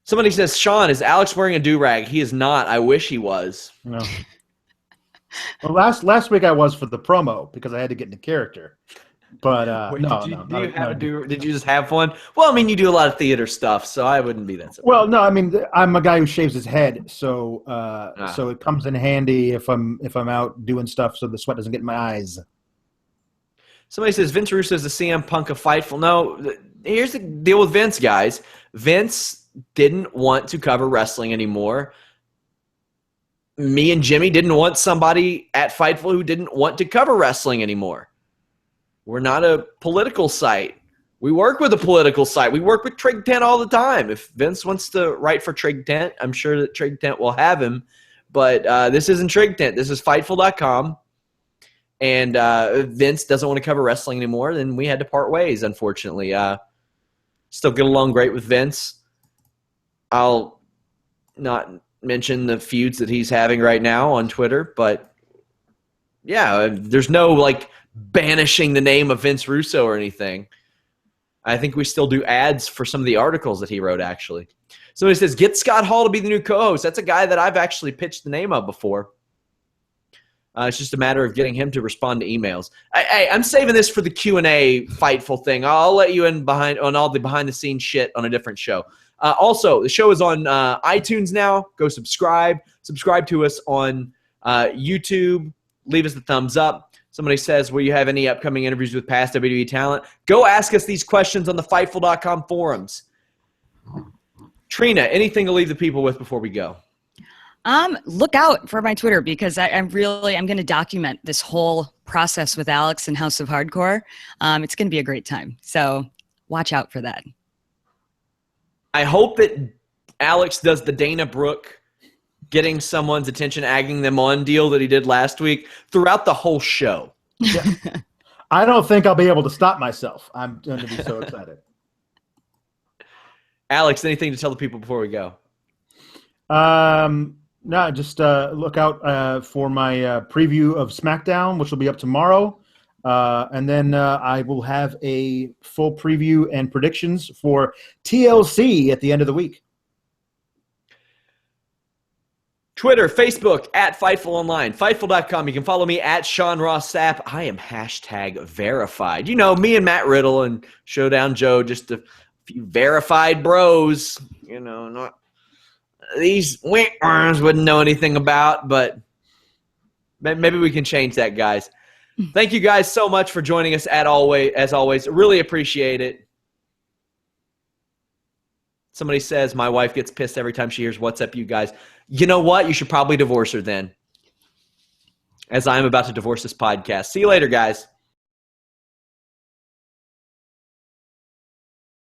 Somebody says, Sean, is Alex wearing a do-rag? He is not. I wish he was. No. Well, last week I was for the promo because I had to get into character. But Wait, did you just have one? Well, I mean, you do a lot of theater stuff, so I wouldn't be that surprised. Well, no, I mean, I'm a guy who shaves his head, so so it comes in handy if I'm out doing stuff, so the sweat doesn't get in my eyes. Somebody says Vince Russo is the CM Punk of Fightful. No, here's the deal with Vince, guys. Vince didn't want to cover wrestling anymore. Me and Jimmy didn't want somebody at Fightful who didn't want to cover wrestling anymore. We're not a political site. We work with a political site. We work with Trig Tent all the time. If Vince wants to write for Trig Tent, I'm sure that Trig Tent will have him. But this isn't Trig Tent. This is Fightful.com. And Vince doesn't want to cover wrestling anymore. Then we had to part ways, unfortunately. Still get along great with Vince. I'll not mention the feuds that he's having right now on Twitter, but yeah, there's no like banishing the name of Vince Russo or anything. I think we still do ads for some of the articles that he wrote, actually. Somebody says, get Scott Hall to be the new co-host. That's a guy that I've actually pitched the name of before. It's just a matter of getting him to respond to emails. I'm saving this for the Q&A Fightful thing. I'll let you in on all the behind-the-scenes shit on a different show. Also, the show is on iTunes now. Go subscribe. Subscribe to us on YouTube. Leave us a thumbs up. Somebody says, will you have any upcoming interviews with past WWE talent? Go ask us these questions on the Fightful.com forums. Trina, anything to leave the people with before we go? Look out for my Twitter because I'm going to document this whole process with Alex and House of Hardcore. It's going to be a great time. So watch out for that. I hope that Alex does the Dana Brooke getting someone's attention, egging them on deal that he did last week throughout the whole show. Yeah. I don't think I'll be able to stop myself. I'm going to be so excited. Alex, anything to tell the people before we go? No, just look out for my preview of SmackDown, which will be up tomorrow. And then I will have a full preview and predictions for TLC at the end of the week. Twitter, Facebook, at Fightful Online, Fightful.com. You can follow me at Sean Ross Sapp. I am #verified. You know, me and Matt Riddle and Showdown Joe, just a few verified bros. You know, not these worms wouldn't know anything about, but maybe we can change that, guys. Thank you guys so much for joining us as always. Really appreciate it. Somebody says my wife gets pissed every time she hears "What's up, you guys?" You know what? You should probably divorce her then, as I'm about to divorce this podcast. See you later, guys.